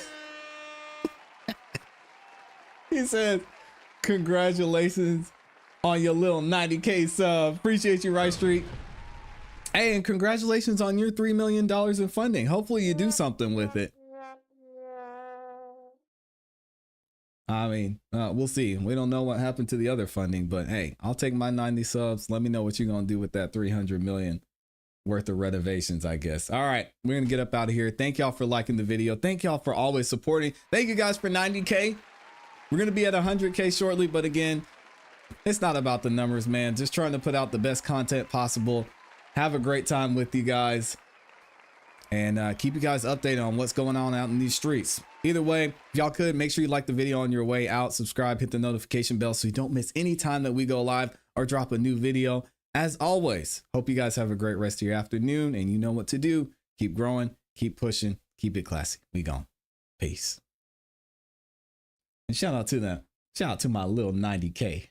He says congratulations on your little 90K sub. Appreciate you, Rice Street. Hey, and congratulations on your $3 million in funding. Hopefully you do something with it. I mean, we'll see. We don't know what happened to the other funding, but hey, I'll take my 90 subs. Let me know what you're going to do with that 300 million worth of renovations, I guess. All right, we're going to get up out of here. Thank y'all for liking the video. Thank y'all for always supporting. Thank you guys for 90K. We're going to be at 100K shortly, but again, it's not about the numbers, man. Just trying to put out the best content possible. Have a great time with you guys, and keep you guys updated on what's going on out in these streets. Either way, if y'all could, make sure you like the video on your way out, subscribe, hit the notification bell so you don't miss any time that we go live or drop a new video. As always, hope you guys have a great rest of your afternoon, and you know what to do. Keep growing, keep pushing, keep it classy. We gone. Peace. And shout out to my little 90K.